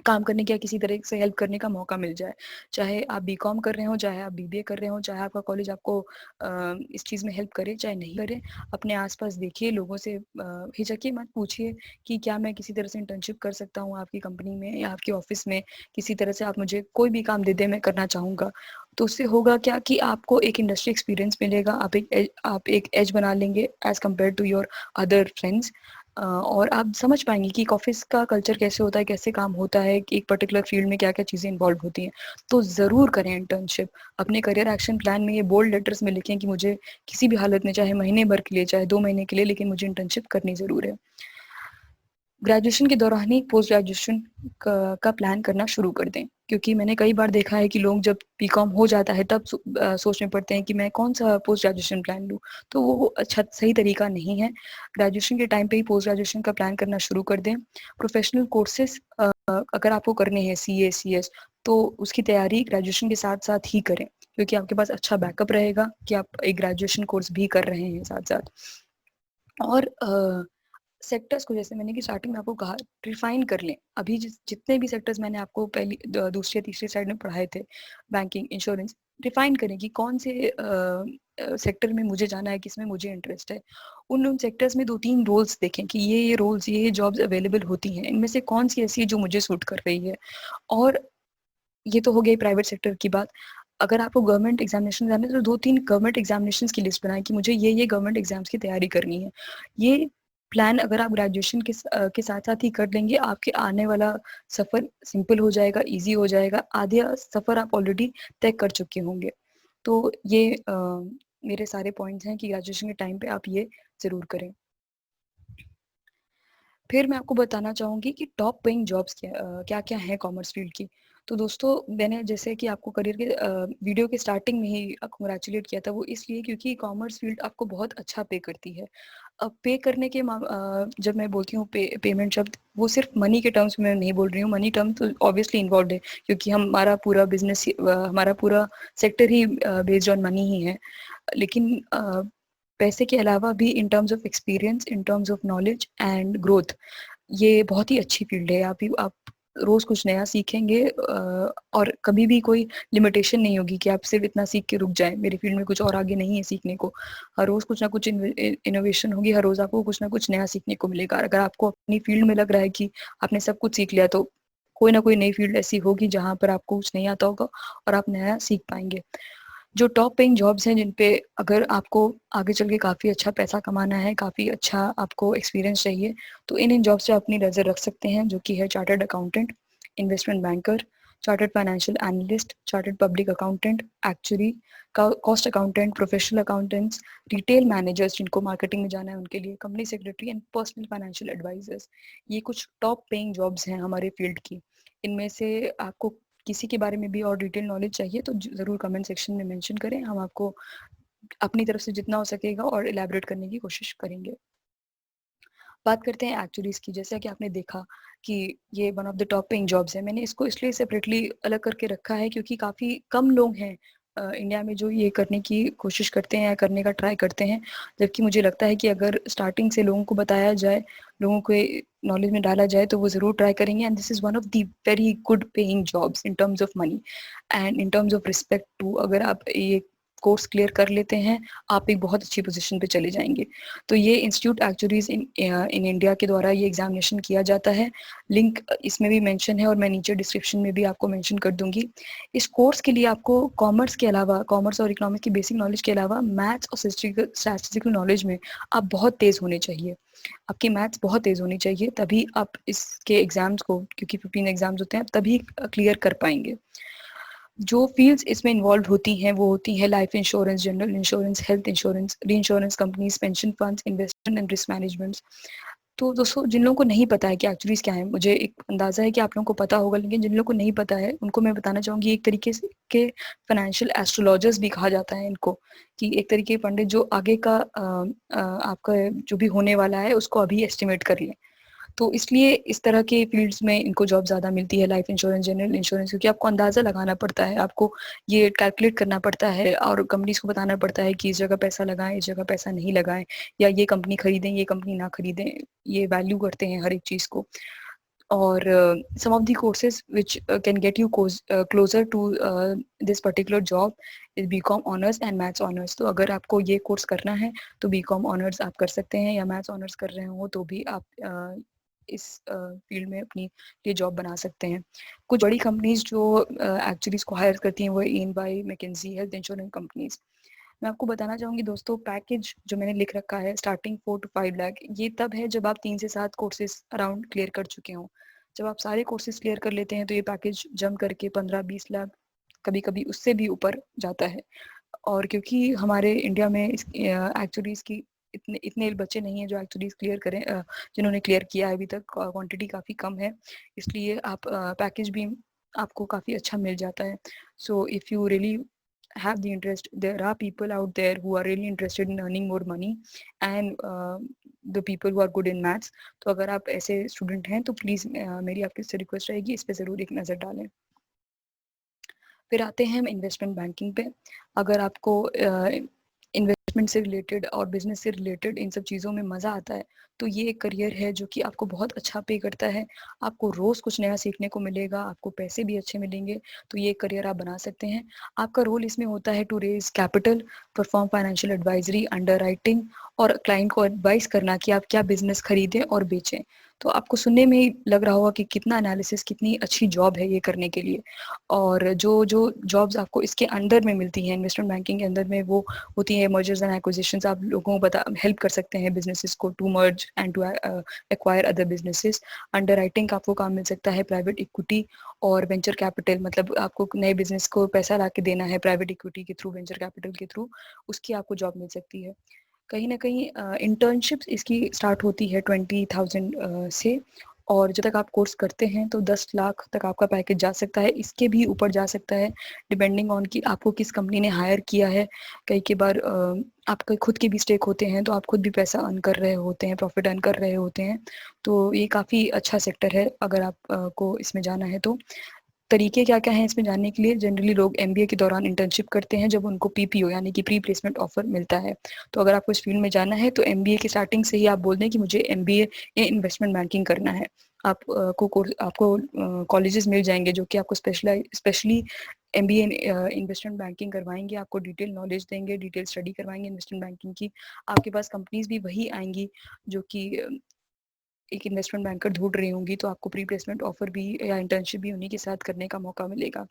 काम करने की या किसी तरह से हेल्प करने का मौका मिल जाए। चाहे आप बीकॉम कर रहे हो, चाहे आप बीबीए कर रहे हो, चाहे आपका कॉलेज आपको इस चीज़ में हेल्प करे, चाहे नहीं करे, अपने आस-पास देखिए, लोगों से हिचकिए मत, पूछिए कि क्या मैं किसी तरह से इंटर्नशिप कर सकता हूँ आपकी कंपनी में या आपके ऑफ़िस में, किसी तरह से आप मुझे कोई भी काम दे दें, मैं करना चाहूँगा। तो उससे होगा क्या कि आपको एक इंडस्ट्री एक्सपीरियंस मिलेगा, आप एक एज बना लेंगे as compare to your other friends. और आप समझ पाएँगे कि एक ऑफ़िस का कल्चर कैसे होता है, कैसे काम होता है, कि एक पर्टिकुलर फ़ील्ड में क्या-क्या चीज़ें इन्वॉल्व होती हैं। तो ज़रूर करें इंटर्नशिप। अपने करियर एक्शन प्लान में ये बोल्ड लेटर्स में लिखें कि मुझे किसी भी हालत में, चाहे महीने भर के लिए, चाहे 2 महीने के लिए, लेकिन मुझे इंटर्नशिप करनी ज़रूर है। ग्रेजुएशन के दौरान ही पोस्ट ग्रेजुएशन का प्लान करना शुरू कर दें, क्योंकि मैंने कई बार देखा है कि लोग जब बीकॉम हो जाता है तब सोच में पड़ते हैं कि मैं कौन-सा पोस्ट ग्रेजुएशन प्लान लूँ, तो वो अच्छा सही तरीका नहीं है। ग्रेजुएशन के टाइम पे ही पोस्ट ग्रेजुएशन का प्लान करना शुरू कर दें। प्रोफेशनल कोर्सेज़ अगर आपको करने हैं सीए, सीएस, तो उसकी तैयारी ग्रेजुएशन के साथ-साथ ही करें, क्योंकि आपके पास अच्छा बैकअप रहेगा कि आप एक ग्रेजुएशन कोर्स भी कर रहे हैं साथ-साथ। और सेक्टर्स को, जैसे मैंने कि स्टार्टिंग में आपको कहा, रिफाइन कर लें। अभी जितने भी सेक्टर्स मैंने आपको पहली दूसरी या तीसरी स्लाइड में पढ़ाए थे, बैंकिंग, इंश्योरेंस, रिफाइन करें कि कौन से सेक्टर में मुझे जाना है, किसमें मुझे इंटरेस्ट है। उन सेक्टर्स में 2-3 रोल्स देखें कि ये रोल्स, ये जॉब्स अवेलेबल होती हैं, इनमें से कौन सी ऐसी है जो मुझे सूट कर रही है। और ये तो हो गई प्राइवेट सेक्टर की बात। अगर आपको गवर्नमेंट एग्जामिनेशन जाना है तो 2-3 गवर्नमेंट एग्जामिनेशंस की लिस्ट बनाएं कि मुझे ये गवर्नमेंट एग्जाम्स की तैयारी करनी है। ये प्लान अगर आप ग्रेजुएशन के साथ-साथ ही कर लेंगे, आपके आने वाला सफ़र सिंपल हो जाएगा, ईज़ी हो जाएगा। आधे सफ़र आप ऑलरेडी तय कर चुके होंगे। तो ये मेरे सारे पॉइंट्स हैं कि ग्रेजुएशन के टाइम पे आप ये ज़रूर करें। फिर मैं आपको बताना चाहूँगी कि टॉप पेइंग जॉब्स क्या-क्या हैं कॉमर्स फ़ील्ड की। तो दोस्तों, मैंने जैसे कि आपको करियर के वीडियो के स्टार्टिंग में ही कांग्रेचुलेट किया था, वो इसलिए क्योंकि कॉमर्स फ़ील्ड आपको बहुत अच्छा पे करती है। अब पे करने के जब मैं बोलती हूँ पेमेंट शब्द, वो सिर्फ मनी के टर्म्स में नहीं बोल रही हूँ। मनी टर्म तो ऑब्वियसली इन्वॉल्वड है, क्योंकि हमारा पूरा बिज़नेस हमारा पूरा सेक्टर ही बेस्ड ऑन मनी ही है। लेकिन पैसे के अलावा भी in terms of experience, in terms of knowledge and growth, ये बहुत ही अच्छी फ़ील्ड है। आप रोज़ कुछ नया सीखेंगे, और कभी भी कोई लिमिटेशन नहीं होगी कि आप सिर्फ़ इतना सीख के रुक जाएँ, मेरी फ़ील्ड में कुछ और आगे नहीं है सीखने को। हर रोज़ कुछ ना कुछ इनोवेशन होगी, हर रोज़ आपको कुछ ना कुछ नया सीखने को मिलेगा। अगर आपको अपनी फ़ील्ड में लग रहा है कि आपने सब कुछ सीख लिया, तो कोई ना कोई नई फ़ील्ड ऐसी होगी जहाँ पर आपको कुछ नहीं आता होगा और आप नया सीख पाएँगे। जो टॉप पेइंग जॉब्स हैं, जिन पे अगर आपको आगे चल के काफ़ी अच्छा पैसा कमाना है, काफ़ी अच्छा आपको एक्सपीरियंस चाहिए, तो इन जॉब्स पे अपनी नज़र रख सकते हैं, जो कि है chartered accountant, investment banker, chartered financial analyst, chartered public accountant, actuary, cost accountant, professional accountants, retail managers जिनको मार्केटिंग में जाना है उनके लिए, company secretary and personal financial advisers. ये कुछ टॉप पेइंग जॉब्स हैं हमारे फील्ड की। इनमें से आपको किसी के बारे में भी और डिटेल नॉलेज चाहिए तो ज़रूर कमेंट सेक्शन में मेंशन करें, हम आपको अपनी तरफ से जितना हो सकेगा और इलैबोरेट करने की कोशिश करेंगे। बात करते हैं एक्चुअलीज़ की। जैसा कि आपने देखा कि ये one of the top paying jobs है। मैंने इसको इसलिए सेपरेटली अलग करके रखा है क्योंकि काफ़ी कम लोग हैं इंडिया में जो ये करने की कोशिश करते हैं या करने का ट्राई करते हैं। जबकि मुझे लगता है कि अगर स्टार्टिंग से लोगों को बताया जाए, लोगों को नॉलेज में डाला जाए, तो वो ज़रूर ट्राई करेंगे। And this is one of the very good paying jobs in terms of money and in terms of respect too. अगर आप ये कोर्स क्लियर कर लेते हैं, आप एक बहुत अच्छी पोजीशन पे चले जाएँगे। तो ये इंस्टीट्यूट एक्चुअलीज़ इन इंडिया के द्वारा ये एग्जामिनेशन किया जाता है। लिंक इसमें भी मेंशन है और मैं नीचे डिस्क्रिप्शन में भी आपको मेंशन कर दूँगी। इस कोर्स के लिए आपको कॉमर्स के अलावा, कॉमर्स और इकोनॉमिक्स की बेसिक नॉलेज के अलावा मैथ्स और स्टैटिस्टिकल नॉलेज में आप बहुत तेज़ होने चाहिए। आपकी मैथ्स बहुत तेज़ होनी चाहिए, तभी आप इसके एग्ज़ाम्स को, क्योंकि 15 एग्ज़ाम्स होते हैं, तभी क्लियर कर पाएँगे। जो फील्ड्स इसमें इन्वॉल्व होती हैं वो होती हैं life insurance, general insurance, health insurance, reinsurance companies, pension funds, investment and risk management. तो दोस्तों, जिन लोगों को नहीं पता है कि एक्चुअलीज क्या है, मुझे एक अंदाजा है कि आप लोगों को पता होगा, लेकिन जिन लोगों को नहीं पता है उनको मैं बताना चाहूँगी, एक तरीके से के फाइनेंशियल एस्ट्रोलॉजर्स भी कहा जाता है इनको, कि एक तरीके के पंडित जो आगे का आपका जो भी होने वाला है उसको अभी एस्टिमेट कर लें। तो इसलिए इस तरह के फील्ड्स में इनको जॉब ज़्यादा मिलती है, लाइफ इंश्योरेंस, जनरल इंश्योरेंस, क्योंकि आपको अंदाज़ा लगाना पड़ता है, आपको ये कैलकुलेट करना पड़ता है और कंपनीज को बताना पड़ता है कि इस जगह पैसा लगाएं, इस जगह पैसा नहीं लगाएं, या ये कंपनी खरीदें, ये कंपनी ना खरीदें। ये वैल्यू करते हैं हर एक चीज़ को। और some of the courses which can get you closer to this particular job is BCom honours and maths honours. तो अगर आपको ये कोर्स करना है तो BCom ऑनर्स आप कर सकते हैं, या मैथ्स ऑनर्स कर रहे हो तो भी आप इस फील्ड में अपनी लिए जॉब बना सकते हैं। कुछ बड़ी कंपनीज जो एक्चुअली इसको हायर करती हैं वो EY, McKinsey, health insurance companies. मैं आपको बताना चाहूँगी दोस्तों, पैकेज जो मैंने लिख रखा है स्टार्टिंग 4 to 5 लाख, ये तब है जब आप 3 से 7 कोर्सेज अराउंड क्लियर कर चुके हों। जब आप सारे कोर्सेज क्लियर कर लेते हैं तो ये पैकेज जम करके 15-20 लाख, कभी कभी उससे भी ऊपर जाता है। और क्योंकि हमारे इंडिया में एक्चुअली इसकी इतने इतने बच्चे नहीं हैं जो एक्चुअली क्लियर करें, जिन्होंने क्लियर किया है अभी तक, क्वांटिटी काफ़ी कम है, इसलिए आप पैकेज भी आपको काफ़ी अच्छा मिल जाता है। So if you really have the interest, there are people out there who are really interested in earning more money and the people who are good in maths। तो अगर आप ऐसे स्टूडेंट हैं तो प्लीज़ मेरी आपसे रिक्वेस्ट रहेगी, इस पे ज़रूर एक नज़र डालें। फिर आते हैं हम इन्वेस्टमेंट बैंकिंग पे। अगर आपको इन्वेस्टमेंट से रिलेटेड और बिजनेस से रिलेटेड इन सब चीज़ों में मज़ा आता है तो ये एक करियर है जो कि आपको बहुत अच्छा पे करता है, आपको रोज़ कुछ नया सीखने को मिलेगा, आपको पैसे भी अच्छे मिलेंगे, तो ये करियर आप बना सकते हैं। आपका रोल इसमें होता है to raise capital, perform financial advisory, underwriting और क्लाइंट को एडवाइस करना कि आप क्या बिजनेस खरीदें और बेचें। तो आपको सुनने में ही लग रहा होगा कि कितना एनालिसिस, कितनी अच्छी जॉब है ये करने के लिए। और जो जो जॉब्स आपको इसके अंडर में मिलती हैं इन्वेस्टमेंट बैंकिंग के अंदर में, वो होती है मर्जर्स एंड एक्विजिशंस। आप लोगों को हेल्प कर सकते हैं बिजनेसेस को to merge and to acquire other businesses. Underwriting का आपको काम मिल सकता है प्राइवेट इक्विटी और वेंचर कैपिटल, मतलब आपको नए बिजनेस को पैसा ला के देना है प्राइवेट इक्विटी के थ्रू, वेंचर कैपिटल के थ्रू, उसकी आपको जॉब मिल सकती है। कहीं ना कहीं इंटर्नशिप्स इसकी स्टार्ट होती है 20,000 से, और जब तक आप कोर्स करते हैं तो 10 लाख तक आपका पैकेज जा सकता है, इसके भी ऊपर जा सकता है डिपेंडिंग ऑन कि आपको किस कंपनी ने हायर किया है। कई बार आपके खुद के भी स्टेक होते हैं तो आप खुद भी पैसा अर्न कर रहे होते हैं, प्रॉफिट अर्न कर रहे होते हैं। तो ये काफ़ी अच्छा सेक्टर है अगर आप को इसमें जाना है तो। तरीके क्या क्या हैं इसमें जानने के लिए, जनरली लोग एमबीए के दौरान इंटर्नशिप करते हैं जब उनको पीपीओ यानी कि प्री प्लेसमेंट ऑफर मिलता है। तो अगर आपको इस फील्ड में जाना है तो एमबीए की स्टार्टिंग से ही आप बोल दें कि मुझे एमबीए in इन्वेस्टमेंट बैंकिंग करना है। आपको कॉलेजेस मिल जाएंगे जो कि आपको स्पेशली एमबीए इन्वेस्टमेंट बैंकिंग करवाएंगे, आपको डिटेल नॉलेज देंगे, डिटेल स्टडी करवाएंगे इन्वेस्टमेंट बैंकिंग की। आपके पास कंपनीज भी वही आएंगी जो कि एक इन्वेस्टमेंट बैंकर ढूंढ रही होंगी, तो आपको प्री प्लेसमेंट ऑफर भी या इंटर्नशिप भी उन्हीं के साथ करने का मौका मिलेगा।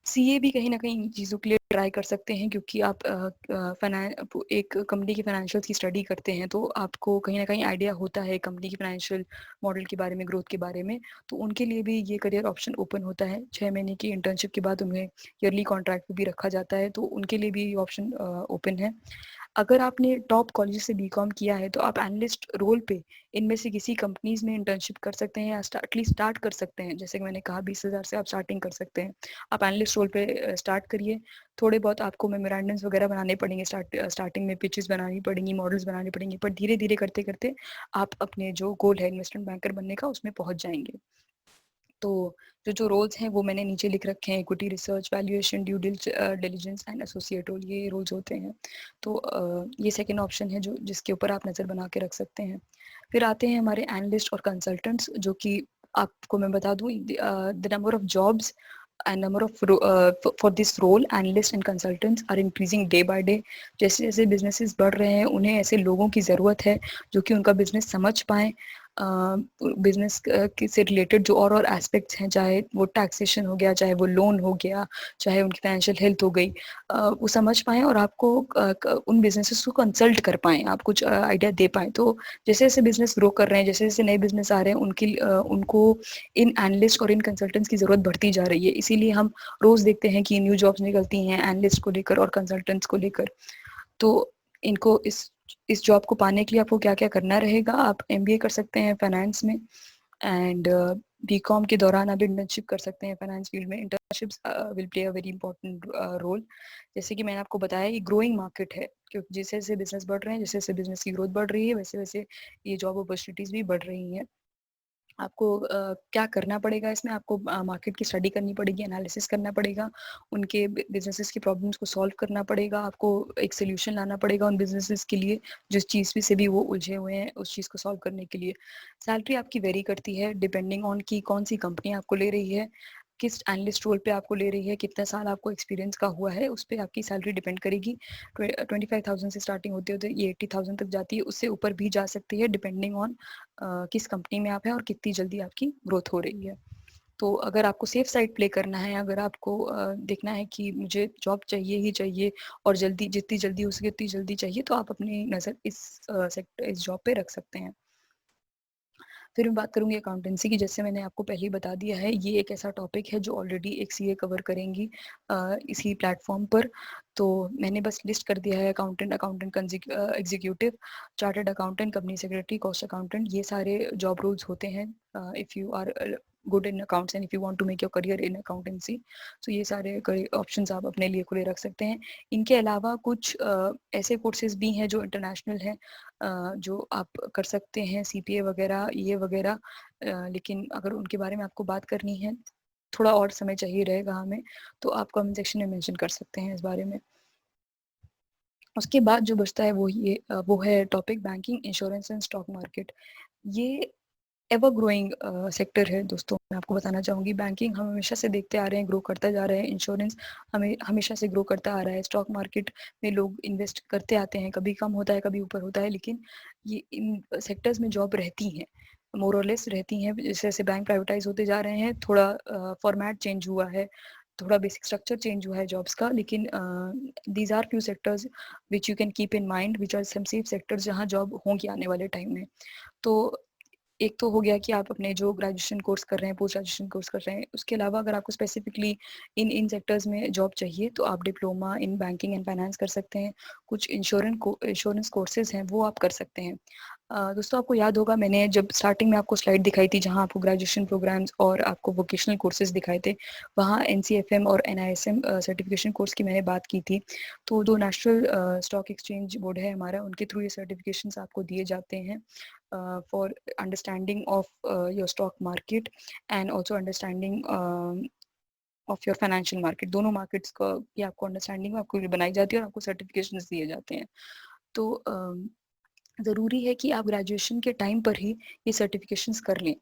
सीए भी कहीं ना कहीं इन चीज़ों के लिए ट्राई कर सकते हैं, क्योंकि आप एक कंपनी की फाइनेंशियल की स्टडी करते हैं तो आपको कहीं ना कहीं आइडिया होता है कंपनी की फाइनेंशियल मॉडल के बारे में, ग्रोथ के बारे में। तो उनके लिए भी ये करियर ऑप्शन ओपन होता है। 6 महीने की इंटर्नशिप के बाद उन्हें ईयरली कॉन्ट्रैक्ट पे भी रखा जाता है, तो उनके लिए भी ऑप्शन ओपन है। अगर आपने टॉप कॉलेज से बीकॉम किया है तो आप एनालिस्ट रोल पे इनमें से किसी कंपनीज में इंटर्नशिप कर सकते हैं, या एटलीस्ट स्टार्ट कर सकते हैं। जैसे कि मैंने कहा 20,000 से आप स्टार्टिंग कर सकते हैं। आप एनालिस्ट रोल पे स्टार्ट करिए। थोड़े बहुत आपको मेमोरेंडम्स वगैरह बनाने पड़ेंगे, स्टार्टिंग में पिचेस बनानी पड़ेंगी, मॉडल्स बनाने पड़ेंगे, पर धीरे धीरे करते करते आप अपने जो गोल है इन्वेस्टमेंट बैंकर बनने का उसमें पहुंच जाएंगे। तो जो रोल्स हैं वो मैंने नीचे लिख रखे हैं, equity research, valuation, due diligence and associate role, ये रोल्स होते हैं। तो ये सेकंड ऑप्शन है जो जिसके ऊपर आप नज़र बना के रख सकते हैं। फिर आते हैं हमारे एनालिस्ट और कंसल्टेंट्स, जो कि आपको मैं बता दूं the number of jobs and number of for this role, analysts and consultants are increasing day by day। जैसे जैसे बिजनेसेस बढ़ रहे हैं उन्हें ऐसे लोगों की ज़रूरत है जो कि उनका बिजनेस समझ पाएँ, बिजनेस से रिलेटेड जो और एस्पेक्ट्स हैं, चाहे वो टैक्सेशन हो गया, चाहे वो लोन हो गया, चाहे उनकी फाइनेंशियल हेल्थ हो गई, वो समझ पाएँ और आपको उन बिजनेसेस को कंसल्ट कर पाएँ, आप कुछ आइडिया दे पाएँ। तो जैसे जैसे बिजनेस ग्रो कर रहे हैं, जैसे जैसे नए बिजनेस आ रहे हैं, उनको इन एनालिस्ट और इन कंसल्टेंट्स की ज़रूरत बढ़ती जा रही है। इसीलिए हम रोज़ देखते हैं कि न्यू जॉब्स निकलती हैं एनालिस्ट को लेकर और कंसल्टेंट्स को लेकर। तो इनको इस जॉब को पाने के लिए आपको क्या-क्या करना रहेगा, आप एमबीए कर सकते हैं फाइनेंस में एंड बीकॉम के दौरान आप इंटर्नशिप कर सकते हैं फाइनेंस फील्ड में। Internships will play a very important role. जैसे कि मैंने आपको बताया, ये ग्रोइंग मार्केट है, क्योंकि जैसे-जैसे बिजनेस बढ़ रहे हैं, जैसे-जैसे बिजनेस की ग्रोथ बढ़ रही है, वैसे-वैसे ये जॉब अपॉर्चुनिटीज़ भी बढ़ रही हैं। आपको क्या करना पड़ेगा इसमें, आपको मार्केट की स्टडी करनी पड़ेगी, एनालिसिस करना पड़ेगा, उनके बिजनेसेस की प्रॉब्लम्स को सॉल्व करना पड़ेगा, आपको एक सोल्यूशन लाना पड़ेगा उन बिजनेसेस के लिए, जिस चीज़ से भी वो उलझे हुए हैं, उस चीज़ को सॉल्व करने के लिए। सैलरी आपकी वेरी करती है डिपेंडिंग ऑन कि कौन सी कंपनी आपको ले रही है, किस एनालिस्ट रोल पे आपको ले रही है, कितना साल आपको एक्सपीरियंस का हुआ है, उस पे आपकी सैलरी डिपेंड करेगी। 25,000 से स्टार्टिंग होते होते ये 80,000 तक जाती है, उससे ऊपर भी जा सकती है डिपेंडिंग ऑन किस कंपनी में आप हैं और कितनी जल्दी आपकी ग्रोथ हो रही है। तो अगर आपको सेफ साइड प्ले करना है, अगर आपको देखना है कि मुझे जॉब चाहिए ही चाहिए और जल्दी, जितनी जल्दी हो सके उतनी जल्दी चाहिए, तो आप अपनी नज़र इस जॉब पे रख सकते हैं। फिर मैं बात करूँगी अकाउंटेंसी की। जैसे मैंने आपको पहले ही बता दिया है, ये एक ऐसा टॉपिक है जो ऑलरेडी एक सीए कवर करेंगी इसी प्लेटफॉर्म पर। तो मैंने बस लिस्ट कर दिया है accountant, executive, chartered accountant, company secretary, cost accountant, ये सारे जॉब रोल्स होते हैं if you are good in accounts and if you want to make your career in accountancy. तो ये सारे ऑप्शंस आप अपने लिए खुले रख सकते हैं। इनके अलावा कुछ ऐसे कोर्सेज भी हैं जो इंटरनेशनल हैं, जो आप कर सकते हैं, सीपीए वगैरह, ये वगैरह, लेकिन अगर उनके बारे में आपको बात करनी है, थोड़ा और समय चाहिए रहेगा हमें, तो आप कमेंट सेक्शन में मेंशन कर सकते हैं इस बारे में। उसके बाद जो बचता है वो है topic banking, insurance and stock market. ये एवर ग्रोइंग सेक्टर है दोस्तों। मैं आपको बताना चाहूँगी, बैंकिंग हम हमेशा से देखते आ रहे हैं, ग्रो करता जा रहा है, इंश्योरेंस हमें हमेशा से ग्रो करता आ रहा है, स्टॉक मार्केट में लोग इन्वेस्ट करते आते हैं, कभी कम होता है, कभी ऊपर होता है, लेकिन ये इन सेक्टर्स में जॉब रहती हैं, मोर और लेस रहती हैं। जैसे जैसे बैंक प्राइवेटाइज होते जा रहे हैं, थोड़ा फॉर्मेट चेंज हुआ है, थोड़ा बेसिक स्ट्रक्चर चेंज हुआ है जॉब्स का, लेकिन these are few sectors which you can keep in mind, which are some safe sectors जहाँ जॉब होंगी आने वाले टाइम में। तो एक तो हो गया कि आप अपने जो ग्रेजुएशन कोर्स कर रहे हैं, पोस्ट ग्रेजुएशन कोर्स कर रहे हैं, उसके अलावा अगर आपको स्पेसिफिकली इन इन सेक्टर्स में जॉब चाहिए, तो आप diploma in banking and finance कर सकते हैं। कुछ इंश्योरेंस कोर्सेज हैं, वो आप कर सकते हैं। दोस्तों, आपको याद होगा, मैंने जब स्टार्टिंग में आपको स्लाइड दिखाई थी जहाँ आपको ग्रेजुएशन प्रोग्राम्स और आपको वोकेशनल कोर्सेज दिखाए थे, वहाँ एनसीएफएम और एनआईएसएम सर्टिफिकेशन कोर्स की मैंने बात की थी। तो जो नेशनल स्टॉक एक्सचेंज बोर्ड है हमारा, उनके थ्रू ये सर्टिफिकेशंस आपको दिए जाते हैं for understanding of your stock market and also understanding of your financial market. दोनों मार्केट्स का की आपको अंडरस्टैंडिंग आपको बनाई जाती है और आपको सर्टिफिकेशंस दिए जाते हैं। तो ज़रूरी है कि आप ग्रेजुएशन के टाइम पर ही ये सर्टिफिकेशंस कर लें।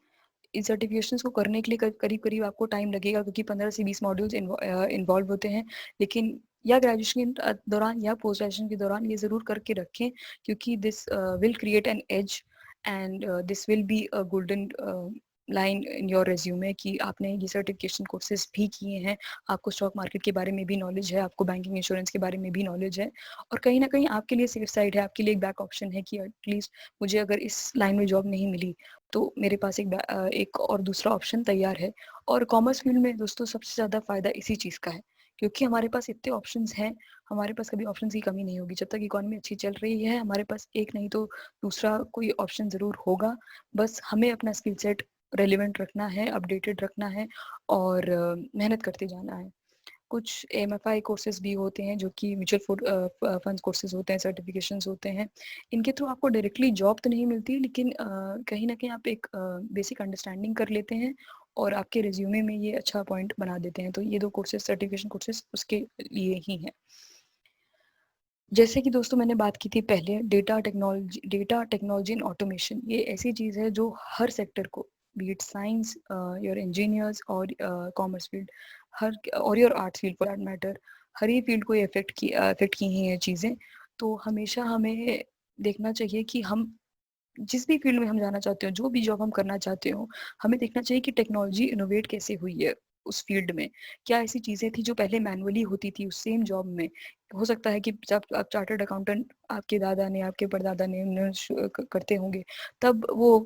इन सर्टिफिकेशंस को करने के लिए करीब-करीब आपको टाइम लगेगा, क्योंकि 15 से 20 मॉड्यूल्स इन्वॉल्व होते हैं। लेकिन या ग्रेजुएशन के दौरान या पोस्ट ग्रेजुएशन के दौरान ये ज़रूर करके रखें, क्योंकि this will create an edge and this will be a golden line in your resume कि आपने ये सर्टिफिकेशन कोर्सेज भी किए हैं, आपको स्टॉक मार्केट के बारे में भी नॉलेज है, आपको बैंकिंग इंश्योरेंस के बारे में भी नॉलेज है, और कहीं ना कहीं आपके लिए सेफ साइड है, आपके लिए एक बैक ऑप्शन है कि एटलीस्ट मुझे अगर इस लाइन में जॉब नहीं मिली, तो मेरे पास एक और दूसरा ऑप्शन तैयार है। और कॉमर्स फील्ड में दोस्तों सबसे ज़्यादा फ़ायदा इसी चीज़ का है, क्योंकि हमारे पास इतने ऑप्शंस हैं, हमारे पास कभी ऑप्शंस की कमी नहीं होगी। जब तक इकोनॉमी अच्छी चल रही है, हमारे पास एक नहीं तो दूसरा कोई ऑप्शन ज़रूर होगा। बस हमें अपना स्किल सेट रेलिवेंट रखना है, अपडेटेड रखना है और मेहनत करते जाना है। कुछ एमएफआई कोर्सेज भी होते हैं जो कि म्यूचुअल फंड्स कोर्सेज होते हैं, सर्टिफिकेशंस होते हैं। इनके थ्रू आपको डायरेक्टली जॉब तो नहीं मिलती, लेकिन कहीं ना कहीं आप एक बेसिक अंडरस्टैंडिंग कर लेते हैं और आपके रिज्यूमे में ये अच्छा पॉइंट बना देते हैं। तो ये दो कोर्सेज, सर्टिफिकेशन कोर्सेज, उसके लिए ही हैं। जैसे कि दोस्तों मैंने बात की थी पहले, डेटा टेक्नोलॉजी एंड ऑटोमेशन, ये ऐसी चीज़ है जो हर सेक्टर को, B it science, your engineers और कॉमर्स फील्ड, हर और your arts field for that matter, her he field को ये अफेक्ट की हैं ये चीज़ें। तो हमेशा हमें देखना चाहिए कि हम जिस भी फील्ड में हम जाना चाहते हो, जो भी जॉब हम करना चाहते हो, हमें देखना चाहिए कि टेक्नोलॉजी इनोवेट कैसे हुई है उस फील्ड में। क्या ऐसी चीज़ें थी जो पहले मैनुअली होती थी उस सेम जॉब में? हो सकता है कि जब आप चार्टर्ड अकाउंटेंट आपके दादा ने, आपके परदादा ने उन्होंने करते होंगे, तब वो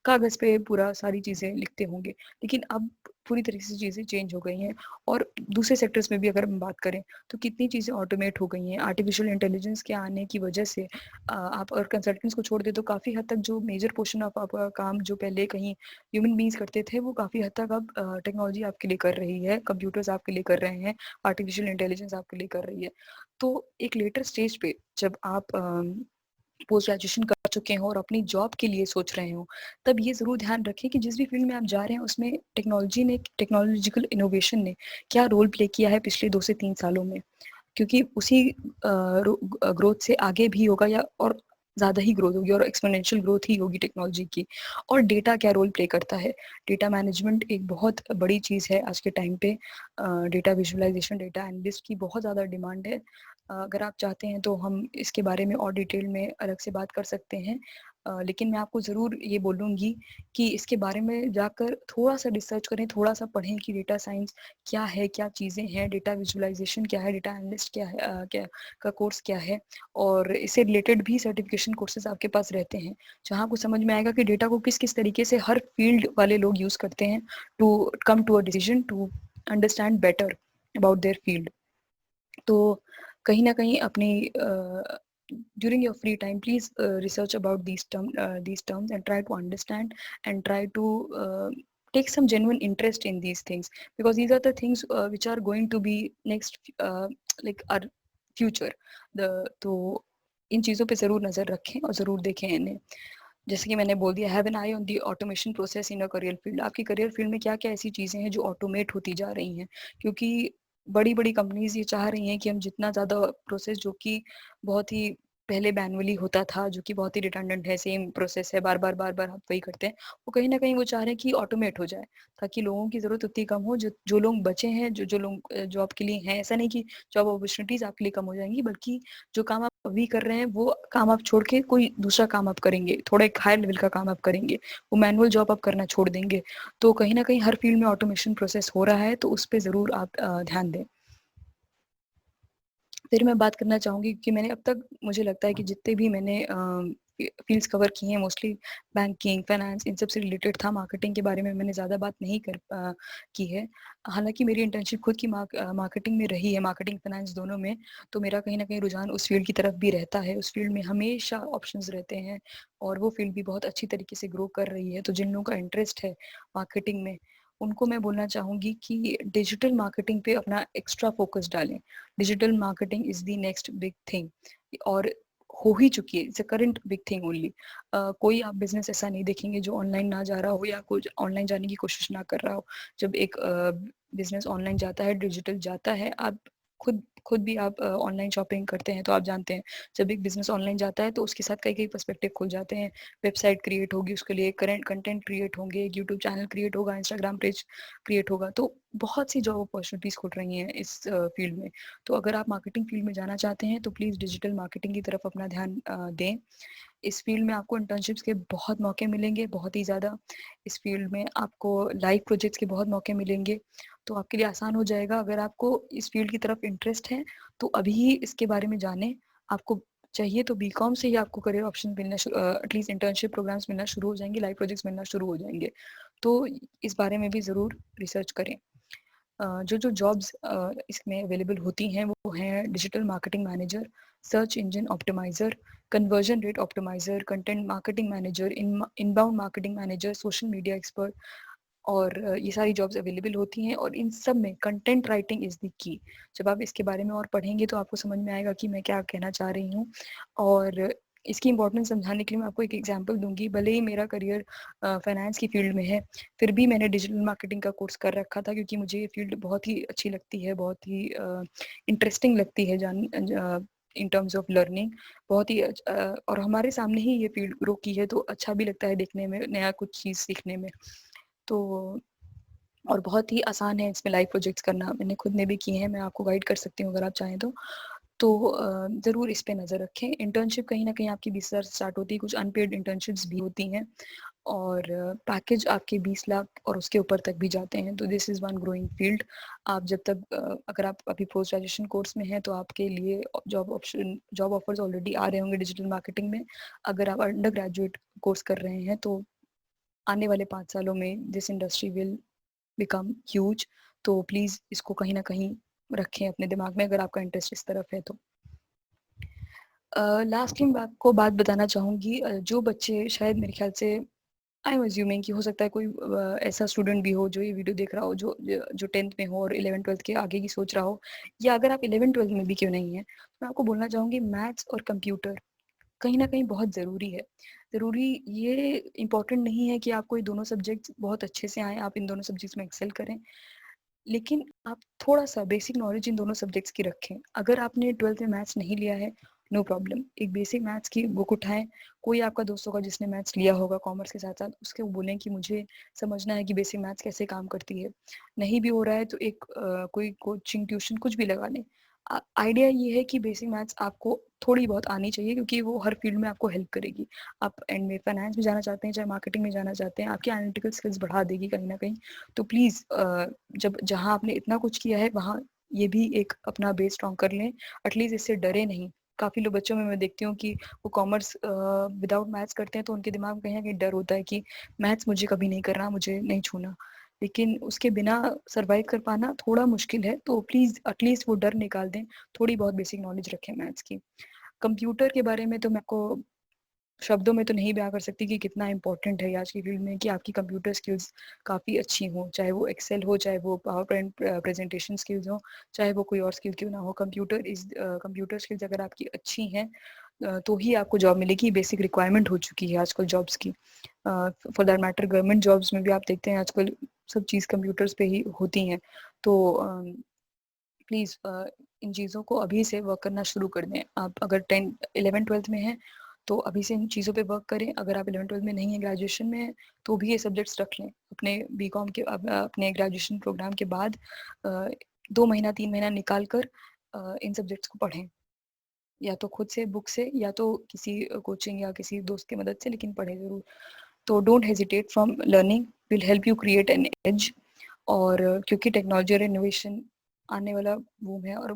कागज़ पे पूरा सारी चीज़ें लिखते होंगे। लेकिन अब पूरी तरीके से चीज़ें चेंज हो गई हैं और दूसरे सेक्टर्स में भी अगर हम बात करें, तो कितनी चीज़ें ऑटोमेट हो गई हैं। आर्टिफ़िशियल इंटेलिजेंस के आने की वजह से आप और कंसल्टेंट्स को छोड़ दें तो काफ़ी हद तक जो मेजर पोर्शन ऑफ आपका काम जो पहले कहीं ह्यूमन बीइंग्स करते थे, वो काफ़ी हद तक अब टेक्नोलॉजी आपके लिए कर रही है, कंप्यूटर्स आपके लिए कर रहे हैं, आर्टिफ़िशियल इंटेलिजेंस आपके लिए कर रही है। तो एक लेटर स्टेज पे जब आप पोस्ट ग्रेजुएशन कर चुके हों और अपनी जॉब के लिए सोच रहे हों, तब ये ज़रूर ध्यान रखें कि जिस भी फील्ड में आप जा रहे हैं उसमें टेक्नोलॉजिकल इनोवेशन ने क्या रोल प्ले किया है पिछले 2 से 3 सालों में। क्योंकि उसी ग्रोथ से आगे भी होगा या और ज़्यादा ही ग्रोथ होगी और एक्सपोनेंशियल ग्रोथ ही होगी टेक्नोलॉजी की। और डेटा क्या रोल प्ले करता है? डेटा मैनेजमेंट एक बहुत बड़ी चीज़ है आज के टाइम पे। डेटा विजुअलाइज़ेशन, डेटा एनालिस्ट की बहुत ज़्यादा डिमांड है। अगर आप चाहते हैं तो हम इसके बारे में और डिटेल में अलग से बात कर सकते हैं। लेकिन मैं आपको ज़रूर ये बोलूँगी कि इसके बारे में जाकर थोड़ा-सा रिसर्च करें, थोड़ा-सा पढ़ें कि डेटा साइंस क्या है, क्या चीज़ें हैं, डेटा विजुअलाइज़ेशन क्या है, डेटा एनालिस्ट क्या है, क्या का कोर्स क्या है और इससे रिलेटेड भी सर्टिफिकेशन कोर्सेज़ आपके पास रहते हैं, जहाँ आपको समझ में आएगा कि डेटा को किस-किस तरीके से हर फील्ड वाले लोग यूज़ करते हैं to come to a decision to understand better about their field. तो कहीं न कहीं अपनी during your free time, please research about these terms and try to understand and try to take some genuine interest in these things, because these are the things which are going to be next like our future. the तो इन चीज़ों पे ज़रूर नज़र रखें और ज़रूर देखें इन्हें। जैसे कि मैंने बोल दिया, have an I on the automation process in a career field. आपकी करियर फील्ड में क्या-क्या ऐसी चीज़ें हैं जो ऑटोमेट होती जा रही हैं? क्योंकि बड़ी-बड़ी कंपनीज़ ये चाह रही हैं कि हम जितना ज़्यादा प्रोसेस जो कि बहुत ही पहले मैनुअली होता था, जो कि बहुत ही रिडंडेंट है, सेम प्रोसेस है, बार-बार, बार-बार आप वही करते हैं। वो कहीं न कहीं वो चाह रहे हैं कि ऑटोमेट हो जाए, ताकि लोगों की ज़रूरत उतनी कम हो, जो जो लोग बचे हैं, जो लोग जॉब के लिए हैं, ऐसा नहीं कि जॉब अपॉर्च्युनिटीज़ आपके लिए कम हो जाएँगी, बल्कि जो काम आप अभी कर रहे हैं, वो काम आप छोड़ के कोई दूसरा काम आप करेंगे, थोड़ा एक हायर लेवल का काम आप करेंगे, वो मैनुअल जॉब आप करना छोड़ देंगे। तो कहीं न कहीं हर फील्ड में ऑटोमेशन प्रोसेस हो रहा है, तो उस पे ज़रूर आप ध्यान दें। फिर मैं बात करना चाहूँगी कि मैंने अब तक मुझे लगता है कि जितने भी मैंने फ़ील्ड्स कवर किए हैं, मोस्टली बैंकिंग, फाइनेंस, इन सब से रिलेटेड था। मार्केटिंग के बारे में मैंने ज़्यादा बात नहीं की है। हालाँकि मेरी इंटर्नशिप खुद की मार्केटिंग में रही है, मार्केटिंग, फाइनेंस दोनों में, तो मेरा कहीं न कहीं रुझान उस फ़ील्ड की तरफ भी रहता है। उस फ़ील्ड में हमेशा ऑप्शंस रहते हैं और वो फ़ील्ड भी बहुत अच्छी तरीके से ग्रो कर रही है। तो जिन लोगों का इंटरेस्ट है मार्केटिंग में, उनको मैं बोलना चाहूँगी कि डिजिटल मार्केटिंग पे अपना एक्स्ट्रा फ़ोकस डालें। Digital marketing is the next big thing और हो ही चुकी है, it's a current big thing only. कोई आप बिज़नेस ऐसा नहीं देखेंगे जो ऑनलाइन ना जा रहा हो या कुछ ऑनलाइन जाने की कोशिश ना कर रहा हो। जब एक बिज़नेस ऑनलाइन जाता है, डिजिटल जाता है, आप खुद भी आप ऑनलाइन शॉपिंग करते हैं तो आप जानते हैं, जब एक बिज़नेस ऑनलाइन जाता है तो उसके साथ कई-कई पर्सपेक्टिव खुल जाते हैं। वेबसाइट क्रिएट होगी, उसके लिए करंट कंटेंट क्रिएट होंगे, यूट्यूब चैनल क्रिएट होगा, इंस्टाग्राम पेज क्रिएट होगा, तो बहुत सी जॉब अपॉर्चुनिटीज़ खुल रही हैं इस फील्ड में। तो अगर आप मार्केटिंग फील्ड में जाना चाहते हैं तो प्लीज़ डिजिटल मार्केटिंग की तरफ अपना ध्यान दें। इस फील्ड में आपको इंटर्नशिप्स के बहुत मौके मिलेंगे, बहुत ही ज़्यादा। इस फील्ड में आपको लाइव प्रोजेक्ट्स के बहुत मौके मिलेंगे, तो आपके लिए आसान हो जाएगा। अगर आपको इस फील्ड की तरफ इंटरेस्ट है, तो अभी ही इसके बारे में जानें। आपको चाहिए तो बीकॉम से ही आपको करियर ऑप्शन मिलना एटलीस्ट इंटर्नशिप प्रोग्राम्स मिलना शुरू हो जाएँगे, लाइव प्रोजेक्ट्स मिलना शुरू हो जाएँगे। तो इस बारे में भी ज़रूर रिसर्च करें। जो जॉब्स इसमें अवेलेबल होती हैं वो हैं digital marketing manager, search engine optimiser, conversion rate optimiser, content marketing manager, inbound marketing manager, social media expert और ये सारी जॉब्स अवेलेबल होती हैं और इन सब में content writing is the key. जब आप इसके बारे में और पढ़ेंगे तो आपको समझ में आएगा कि मैं क्या कहना चाह रही हूँ और इसकी इम्पोर्टेंस समझाने के लिए मैं आपको एक एग्जांपल दूँगी। भले ही मेरा करियर फाइनेंस की फील्ड में है, फिर भी मैंने डिजिटल मार्केटिंग का कोर्स कर रखा था क्योंकि मुझे ये फील्ड बहुत ही अच्छी लगती है, बहुत ही इंटरेस्टिंग लगती है इन टर्म्स ऑफ लर्निंग। बहुत ही और हमारे सामने ही ये फील्ड ग्रो की है तो अच्छा भी लगता है देखने में, नया कुछ चीज़ सीखने में। तो और बहुत ही आसान है इसमें लाइव प्रोजेक्ट्स करना, मैंने खुद ने भी किए हैं, मैं आपको गाइड कर सकती हूँ अगर आप चाहें तो। तो ज़रूर इस पे नज़र रखें। इंटर्नशिप कहीं न कहीं आपकी 20,000 से स्टार्ट होती है, कुछ अनपेड इंटर्नशिप्स भी होती हैं और पैकेज आपके 20 लाख और उसके ऊपर तक भी जाते हैं। तो this is one growing field. आप जब तक अगर आप अभी पोस्ट ग्रेजुएशन कोर्स में हैं तो आपके लिए जॉब ऑफर्स ऑलरेडी आ रहे होंगे डिजिटल मार्केटिंग में। अगर आप अंडर ग्रेजुएट कोर्स कर रहे हैं तो आने वाले 5 सालों में this industry will become huge. तो प्लीज़ इसको कहीं न कहीं रखें अपने दिमाग में अगर आपका इंटरेस्ट इस तरफ है तो। लास्टली मैं आपको बात बताना चाहूँगी, जो बच्चे शायद मेरे ख्याल से आई एम अज्यूमिंग कि हो सकता है कोई ऐसा स्टूडेंट भी हो जो ये वीडियो देख रहा हो जो 10th में हो और 11th-12th के आगे की सोच रहा हो, या अगर आप 11th-12th में भी क्यों नहीं है, तो मैं आपको बोलना चाहूँगी मैथ्स और कंप्यूटर कहीं न कहीं बहुत ज़रूरी है। ज़रूरी ये इम्पोर्टेंट नहीं है कि आपको ये दोनों सब्जेक्ट्स बहुत अच्छे से आएँ, आप इन दोनों सब्जेक्ट्स में एक्सेल करें। लेकिन आप थोड़ा-सा बेसिक नॉलेज इन दोनों सब्जेक्ट्स की रखें। अगर आपने 12th में मैथ्स नहीं लिया है, नो प्रॉब्लम, एक बेसिक मैथ्स की बुक उठाएँ। कोई आपका दोस्त होगा जिसने मैथ्स लिया होगा कॉमर्स के साथ-साथ, उसको बोलें कि मुझे समझना है कि बेसिक मैथ्स कैसे काम करती है। नहीं भी हो रहा है तो एक कोई कोचिंग, ट्यूशन कुछ भी लगा लें। आइडिया ये है कि बेसिक मैथ्स आपको थोड़ी बहुत आनी चाहिए क्योंकि वो हर फील्ड में आपको हेल्प करेगी। आप एंड में फाइनेंस में जाना चाहते हैं, चाहे मार्केटिंग में जाना चाहते हैं, आपकी एनालिटिकल स्किल्स बढ़ा देगी कहीं न कहीं। तो प्लीज़ जब जहाँ आपने इतना कुछ किया है वहाँ ये भी एक अपना बेस स्ट्रॉन्ग कर लें, एटलीस्ट इससे डरे नहीं। काफ़ी लोग बच्चों में मैं देखती हूँ कि वो कॉमर्स विदाउट मैथ्स करते हैं तो उनके दिमाग में कहीं न कहीं डर होता है कि मैथ्स मुझे कभी नहीं करना, मुझे नहीं छूना। लेकिन उसके बिना सर्वाइव कर पाना थोड़ा मुश्किल है, तो प्लीज़ एटलीस्ट वो डर निकाल दें, थोड़ी बहुत बेसिक नॉलेज रखें मैथ्स की। कंप्यूटर के बारे में तो मैं आपको शब्दों में तो नहीं बयाँ कर सकती कि कितना इम्पोर्टेंट है आज की फील्ड में कि आपकी कंप्यूटर स्किल्स काफ़ी अच्छी हों, चाहे वो एक्सेल हो, चाहे वो पावर पॉइंट प्रेजेंटेशन स्किल्स हों, चाहे वो कोई और स्किल क्यों ना हो। कंप्यूटर स्किल्स अगर आपकी अच्छी हैं तो ही आपको जॉब मिलेगी। बेसिक रिक्वायरमेंट हो चुकी है आजकल जॉब्स की। For that matter government jobs में भी आप देखते हैं आजकल सब चीज़ कंप्यूटर्स पे ही होती हैं। तो प्लीज़ इन चीज़ों को अभी से वर्क करना शुरू कर दें। आप अगर 11th-12th में हैं, तो अभी से इन चीज़ों पे वर्क करें। अगर आप 11th-12th में नहीं हैं, ग्रेजुएशन में हैं, तो भी ये सब्जेक्ट्स रख लें। अपने बीकॉम के अपने ग्रेजुएशन प्रोग्राम के बाद 2 महीना 3 महीना निकाल कर इन सब्जेक्ट्स को पढ़ें। या तो खुद से बुक से या तो किसी कोचिंग या किसी दोस्त की मदद से, लेकिन पढ़ें ज़रूर। तो don't hesitate from learning, will help you create an edge. और क्योंकि टेक्नोलॉजी और इनोवेशन आने वाला बूम है और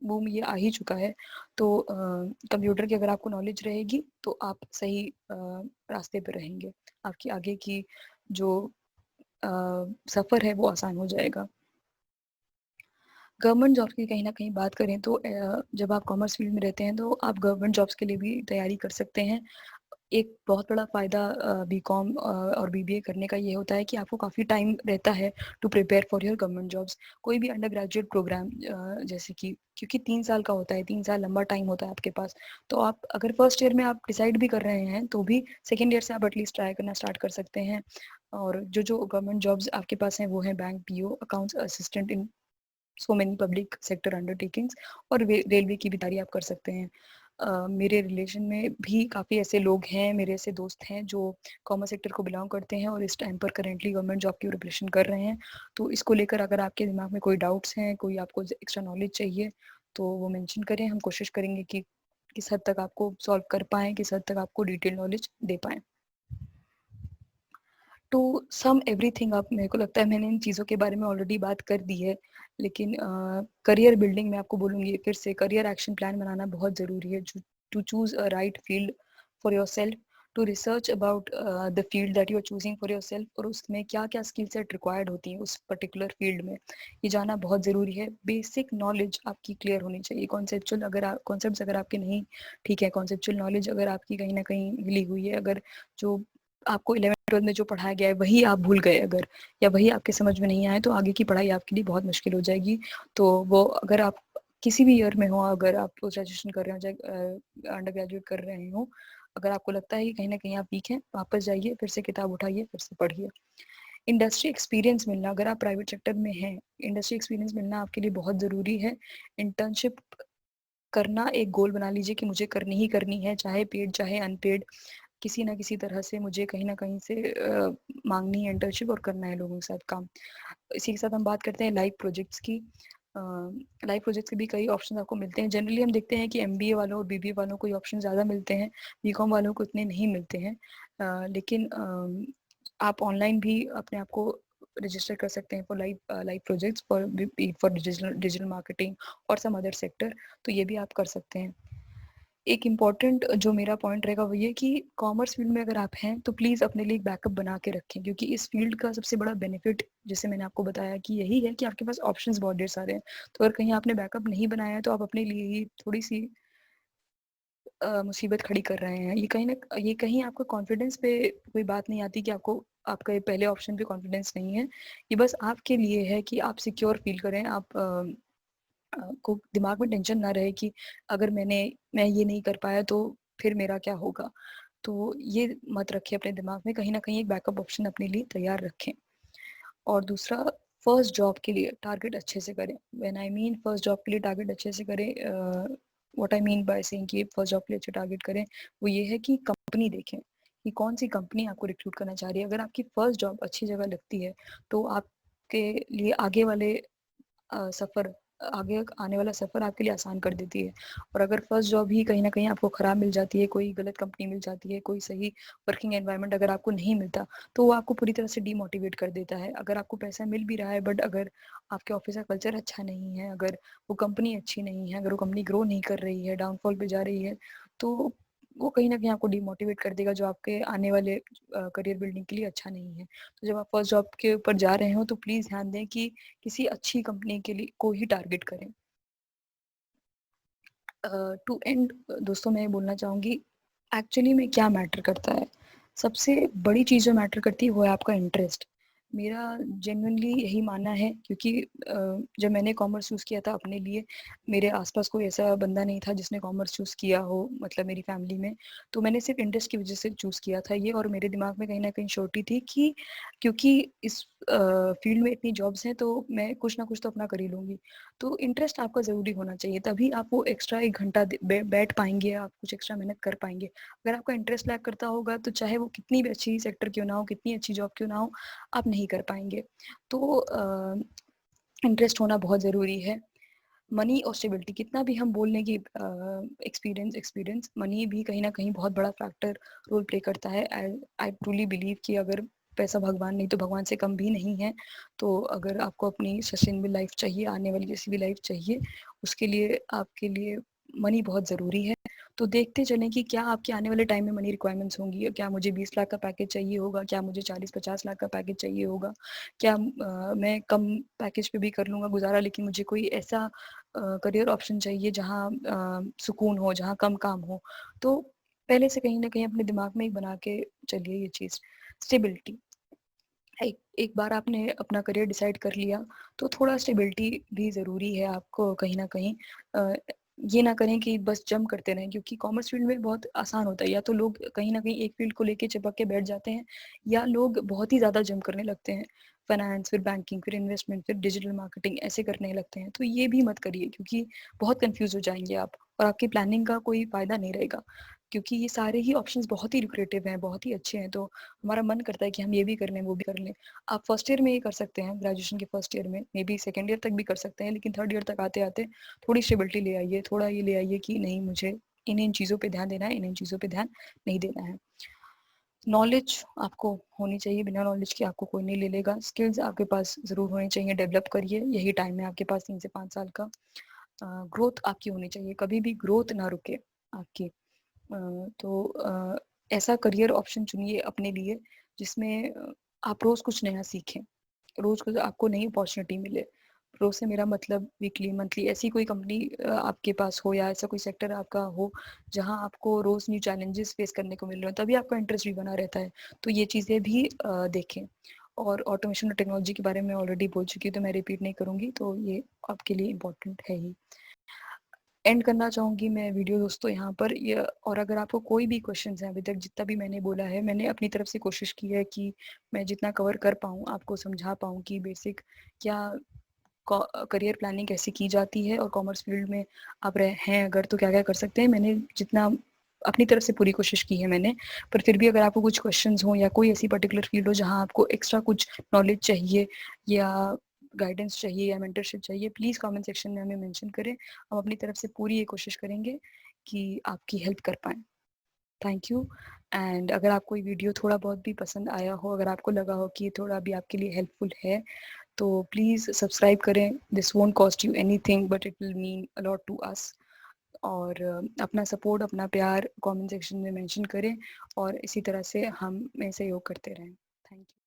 बूम ये आ ही चुका है, तो कंप्यूटर की अगर आपको नॉलेज रहेगी तो आप सही रास्ते पे रहेंगे। आपकी आगे की जो सफ़र है वो आसान हो जाएगा। गवर्नमेंट जॉब की कहीं न कहीं बात करें तो जब आप कॉमर्स फील्ड में रहते हैं तो आप गवर्नमेंट जॉब्स के लिए भी तैयारी कर सकते हैं। एक बहुत बड़ा फ़ायदा बीकॉम और बीबीए करने का ये होता है कि आपको काफ़ी टाइम रहता है to prepare for your government jobs. कोई भी अंडर ग्रेजुएट प्रोग्राम जैसे कि क्योंकि 3 साल का होता है, 3 साल लंबा टाइम होता है आपके पास। तो आप अगर फर्स्ट ईयर में आप डिसाइड भी कर रहे हैं तो भी सेकंड ईयर से आप एटलीस्ट ट्राई करना स्टार्ट कर सकते हैं। और जो गवर्नमेंट जॉब्स आपके पास हैं वो हैं bank PO, accounts assistant in so many public sector undertakings, और रेलवे की भी तैयारी आप कर सकते हैं। मेरे रिलेशन में भी काफ़ी ऐसे लोग हैं, मेरे ऐसे दोस्त हैं जो कॉमर्स सेक्टर को बिलोंग करते हैं और इस टाइम पर करेंटली गवर्नमेंट जॉब की प्रिपरेशन कर रहे हैं। तो इसको लेकर अगर आपके दिमाग में कोई डाउट्स हैं, कोई आपको एक्स्ट्रा नॉलेज चाहिए तो वो मेंशन करें। हम कोशिश करेंगे कि किस हद तक आपको सॉल्व कर पाएँ, किस हद तक आपको डिटेल नॉलेज दे पाएँ। टू सम एवरीथिंग अप, मेरे को लगता है मैंने इन चीज़ों के बारे में ऑलरेडी बात कर दी है, लेकिन करियर बिल्डिंग में आपको बोलूँगी फिर से, करियर एक्शन प्लान बनाना बहुत ज़रूरी है। To choose a right field for yourself, to research about the field that you are choosing for yourself, और उसमें क्या-क्या स्किल सेट रिक्वायर्ड होती हैं उस पर्टिकुलर फील्ड में, ये जानना बहुत ज़रूरी है। बेसिक नॉलेज आपकी क्लियर होनी चाहिए। कॉन्सेप्ट्स अगर आपके नहीं ठीक है, कॉन्सेप्चुअल नॉलेज अगर आपकी कहीं न कहीं हिली हुई है, अगर जो आपको 11th-12th में जो पढ़ाया गया है वही आप भूल गए अगर, या वही आपके समझ में नहीं आए, तो आगे की पढ़ाई आपके लिए बहुत मुश्किल हो जाएगी। तो वो अगर आप किसी भी ईयर में हो, अगर आप पोस्ट ग्रेजुएशन कर रहे हो, चाहे अंडर ग्रेजुएट कर रहे हो, अगर आपको लगता है कि कहीं न कहीं आप वीक हैं, वापस जाइए, फिर से किताब उठाइए, फिर से पढ़िए। इंडस्ट्री एक्सपीरियंस मिलना, अगर आप प्राइवेट सेक्टर में हैं, इंडस्ट्री एक्सपीरियंस मिलना आपके लिए बहुत ज़रूरी है। इंटर्नशिप करना एक गोल बना लीजिए कि मुझे करनी ही करनी है, चाहे पेड चाहे अनपेड, किसी ना किसी तरह से मुझे कहीं न कहीं से माँगनी है इंटर्नशिप और करना है लोगों के साथ काम। इसी के साथ हम बात करते हैं लाइव प्रोजेक्ट्स की। लाइव प्रोजेक्ट्स के भी कई ऑप्शन आपको मिलते हैं। जनरली हम देखते हैं कि एमबीए वालों और बीबीए वालों को ये ऑप्शन ज़्यादा मिलते हैं, बीकॉम वालों को इतने नहीं मिलते हैं। लेकिन आप ऑनलाइन भी अपने आप को रजिस्टर कर सकते हैं for live projects, for digital marketing और सम अदर सेक्टर, तो ये भी आप कर सकते हैं। एक इम्पॉर्टेंट जो मेरा पॉइंट रहेगा वो ये कि कॉमर्स फील्ड में अगर आप हैं तो प्लीज़ अपने लिए एक बैकअप बना के रखें, क्योंकि इस फील्ड का सबसे बड़ा बेनिफिट, जैसे मैंने आपको बताया, कि यही है कि आपके पास ऑप्शंस बहुत ढेर सारे हैं। तो अगर कहीं आपने बैकअप नहीं बनाया है तो आप अपने लिए ही थोड़ी सी मुसीबत खड़ी कर रहे हैं। ये कहीं आपका कॉन्फिडेंस पे कोई बात नहीं आती कि आपका ये पहले ऑप्शन पे कॉन्फिडेंस नहीं है। ये बस आपके लिए है कि आप सिक्योर फील करें, आप को दिमाग में टेंशन ना रहे कि अगर मैं ये नहीं कर पाया तो फिर मेरा क्या होगा। तो ये मत रखें अपने दिमाग में, कहीं ना कहीं एक बैकअप ऑप्शन अपने लिए तैयार रखें। और दूसरा, फर्स्ट जॉब के लिए टारगेट अच्छे से करें। When I mean first job के लिए टारगेट अच्छे से करें, what I mean by saying कि फर्स्ट जॉब के लिए अच्छे टारगेट करें, वो ये है कि कंपनी देखें कि कौन सी कंपनी आपको रिक्रूट करना चाह रही है। अगर आपकी फर्स्ट जॉब अच्छी जगह लगती है तो आपके लिए सफ़र आगे आने वाला सफ़र आपके लिए आसान कर देती है। और अगर फर्स्ट जॉब ही कहीं न कहीं आपको ख़राब मिल जाती है, कोई गलत कंपनी मिल जाती है, कोई सही वर्किंग एनवायरनमेंट अगर आपको नहीं मिलता, तो वो आपको पूरी तरह से डीमोटिवेट कर देता है। अगर आपको पैसा मिल भी रहा है बट अगर आपके ऑफ़िस का कल्चर अच्छा नहीं है, अगर वो कंपनी अच्छी नहीं है, अगर वो कंपनी ग्रो नहीं कर रही है, डाउनफॉल पे जा रही है, तो वो कहीं न कहीं आपको डीमोटिवेट कर देगा, जो आपके आने वाले करियर बिल्डिंग के लिए अच्छा नहीं है। तो जब आप फर्स्ट जॉब के ऊपर जा रहे हो तो प्लीज़ ध्यान दें कि किसी अच्छी कंपनी के लिए को ही टारगेट करें। टू एंड दोस्तों, मैं ये बोलना चाहूँगी, एक्चुअली में क्या मैटर करता है, सबसे बड़ी चीज़ जो मैटर करती है वो है आपका इंटरेस्ट। मेरा जेन्युइनली यही मानना है, क्योंकि जब मैंने कॉमर्स चूज़ किया था अपने लिए, मेरे आसपास कोई ऐसा बंदा नहीं था जिसने कॉमर्स चूज़ किया हो, मतलब मेरी फैमिली में। तो मैंने सिर्फ इंटरेस्ट की वजह से चूज़ किया था ये, और मेरे दिमाग में कहीं ना कहीं श्योरिटी थी कि क्योंकि इस फील्ड में इतनी जॉब्स हैं तो मैं कुछ ना कुछ तो अपना कर ही लूँगी। तो इंटरेस्ट आपका ज़रूरी होना चाहिए, तभी आप वो एक्स्ट्रा 1 घंटा बैठ पाएँगे, आप कुछ एक्स्ट्रा मेहनत कर पाएँगे। अगर आपका इंटरेस्ट लैक करता होगा तो चाहे वो कितनी भी अच्छी सेक्टर क्यों ना हो, कितनी अच्छी जॉब क्यों ना हो, आप नहीं कर पाएँगे। तो इंटरेस्ट होना बहुत ज़रूरी है। मनी और स्टेबिलिटी, कितना भी हम बोल लें कि एक्सपीरियंस, मनी भी कहीं न कहीं बहुत बड़ा फैक्टर रोल प्ले करता है। आई आई ट्रूली बिलीव कि अगर पैसा भगवान नहीं तो भगवान से कम भी नहीं है। तो अगर आपको अपनी सस्टेनेबल लाइफ चाहिए, आने वाली जैसी भी लाइफ चाहिए, उसके लिए आपके लिए मनी बहुत ज़रूरी है। तो देखते चलें कि क्या आपके आने वाले टाइम में मनी रिक्वायरमेंट्स होंगी। क्या मुझे 20 लाख का पैकेज चाहिए होगा? क्या मुझे 40-50 लाख का पैकेज चाहिए होगा? क्या मैं कम पैकेज पे भी कर लूँगा गुज़ारा, लेकिन मुझे कोई ऐसा करियर ऑप्शन चाहिए जहाँ सुकून हो, जहाँ कम काम हो। तो पहले से कहीं न कहीं अपने दिमाग में ही बना के चलिए ये चीज़। स्टेबिलिटी, एक एक बार आपने अपना करियर डिसाइड कर लिया, तो थोड़ा स्टेबिलिटी भी ज़रूरी है आपको कहीं न कहीं। अ, ये ना करें कि बस जंप करते रहें, क्योंकि कॉमर्स फील्ड में बहुत आसान होता है, या तो लोग कहीं न कहीं एक फील्ड को लेके चिपक के बैठ जाते हैं, या लोग बहुत ही ज़्यादा जंप करने लगते हैं। फाइनेंस, फिर बैंकिंग, फिर इन्वेस्टमेंट, फिर डिजिटल मार्केटिंग, ऐसे करने लगते हैं। तो ये भी मत करिए, क्योंकि बहुत कन्फ्यूज़ हो जाएँगे आप, और आपकी प्लानिंग का कोई फ़ायदा नहीं रहेगा। क्योंकि ये सारे ही ऑप्शंस बहुत ही लुक्रेटिव हैं, बहुत ही अच्छे हैं, तो हमारा मन करता है कि हम ये भी कर लें, वो भी कर लें। आप फर्स्ट ईयर में ये कर सकते हैं, ग्रेजुएशन के फर्स्ट ईयर में, मे बी सेकंड ईयर तक भी कर सकते हैं, लेकिन थर्ड ईयर तक आते-आते थोड़ी स्टेबिलिटी ले आइए, थोड़ा ये ले आइए कि नहीं, मुझे इन-इन चीज़ों पे ध्यान देना है, इन-इन चीज़ों पे ध्यान नहीं देना है। नॉलेज आपको होनी चाहिए, बिना नॉलेज के आपको कोई नहीं ले लेगा। स्किल्स आपके पास ज़रूर होनी चाहिए, डेवलप करिए, यही टाइम है आपके पास 3 से 5 साल का। ग्रोथ आपकी होनी चाहिए, कभी भी ग्रोथ ना रुके आपकी। तो ऐसा करियर ऑप्शन चुनिए अपने लिए जिसमें आप रोज़ कुछ नया सीखें, रोज़ कुछ आपको नई अपॉर्चुनिटी मिले। रोज़ से मेरा मतलब वीकली, मंथली, ऐसी कोई कंपनी आपके पास हो, या ऐसा कोई सेक्टर आपका हो जहाँ आपको रोज़ न्यू चैलेंजेस फेस करने को मिल रहे हो, तभी आपका इंटरेस्ट भी बना रहता है। तो ये चीज़ें भी देखें। और ऑटोमेशन और टेक्नोलॉजी के बारे में ऑलरेडी बोल चुकी हूँ, तो मैं रिपीट नहीं करूँगी, तो ये आपके लिए इम्पोर्टेंट है ही। एंड करना चाहूँगी मैं वीडियो दोस्तों यहाँ पर ये। और अगर आपको कोई भी क्वेश्चंस हैं, अभी तक जितना भी मैंने बोला है, मैंने अपनी तरफ से कोशिश की है कि मैं जितना कवर कर पाऊँ आपको समझा पाऊँ कि बेसिक क्या करियर प्लानिंग कैसे की जाती है, और कॉमर्स फील्ड में आप रहे हैं अगर तो क्या क्या कर सकते हैं। मैंने जितना अपनी तरफ से पूरी कोशिश की है मैंने। पर फिर भी अगर आपको कुछ क्वेश्चंस हो, या कोई ऐसी पर्टिकुलर फील्ड हो जहाँ आपको एक्स्ट्रा कुछ नॉलेज चाहिए, या गाइडेंस चाहिए या मेंटरशिप चाहिए, प्लीज़ कमेंट सेक्शन में हमें मेंशन करें। हम अपनी तरफ से पूरी ये कोशिश करेंगे कि आपकी हेल्प कर पाएँ। Thank you. एंड अगर आपको ये वीडियो थोड़ा बहुत भी पसंद आया हो, अगर आपको लगा हो कि ये थोड़ा भी आपके लिए हेल्पफुल है, तो प्लीज़ सब्सक्राइब करें। This won't cost you anything but it will mean a lot to us. और अपना सपोर्ट, अपना प्यार कमेंट सेक्शन में मेंशन करें और इसी तरह से हम में सहयोग करते रहें। Thank you.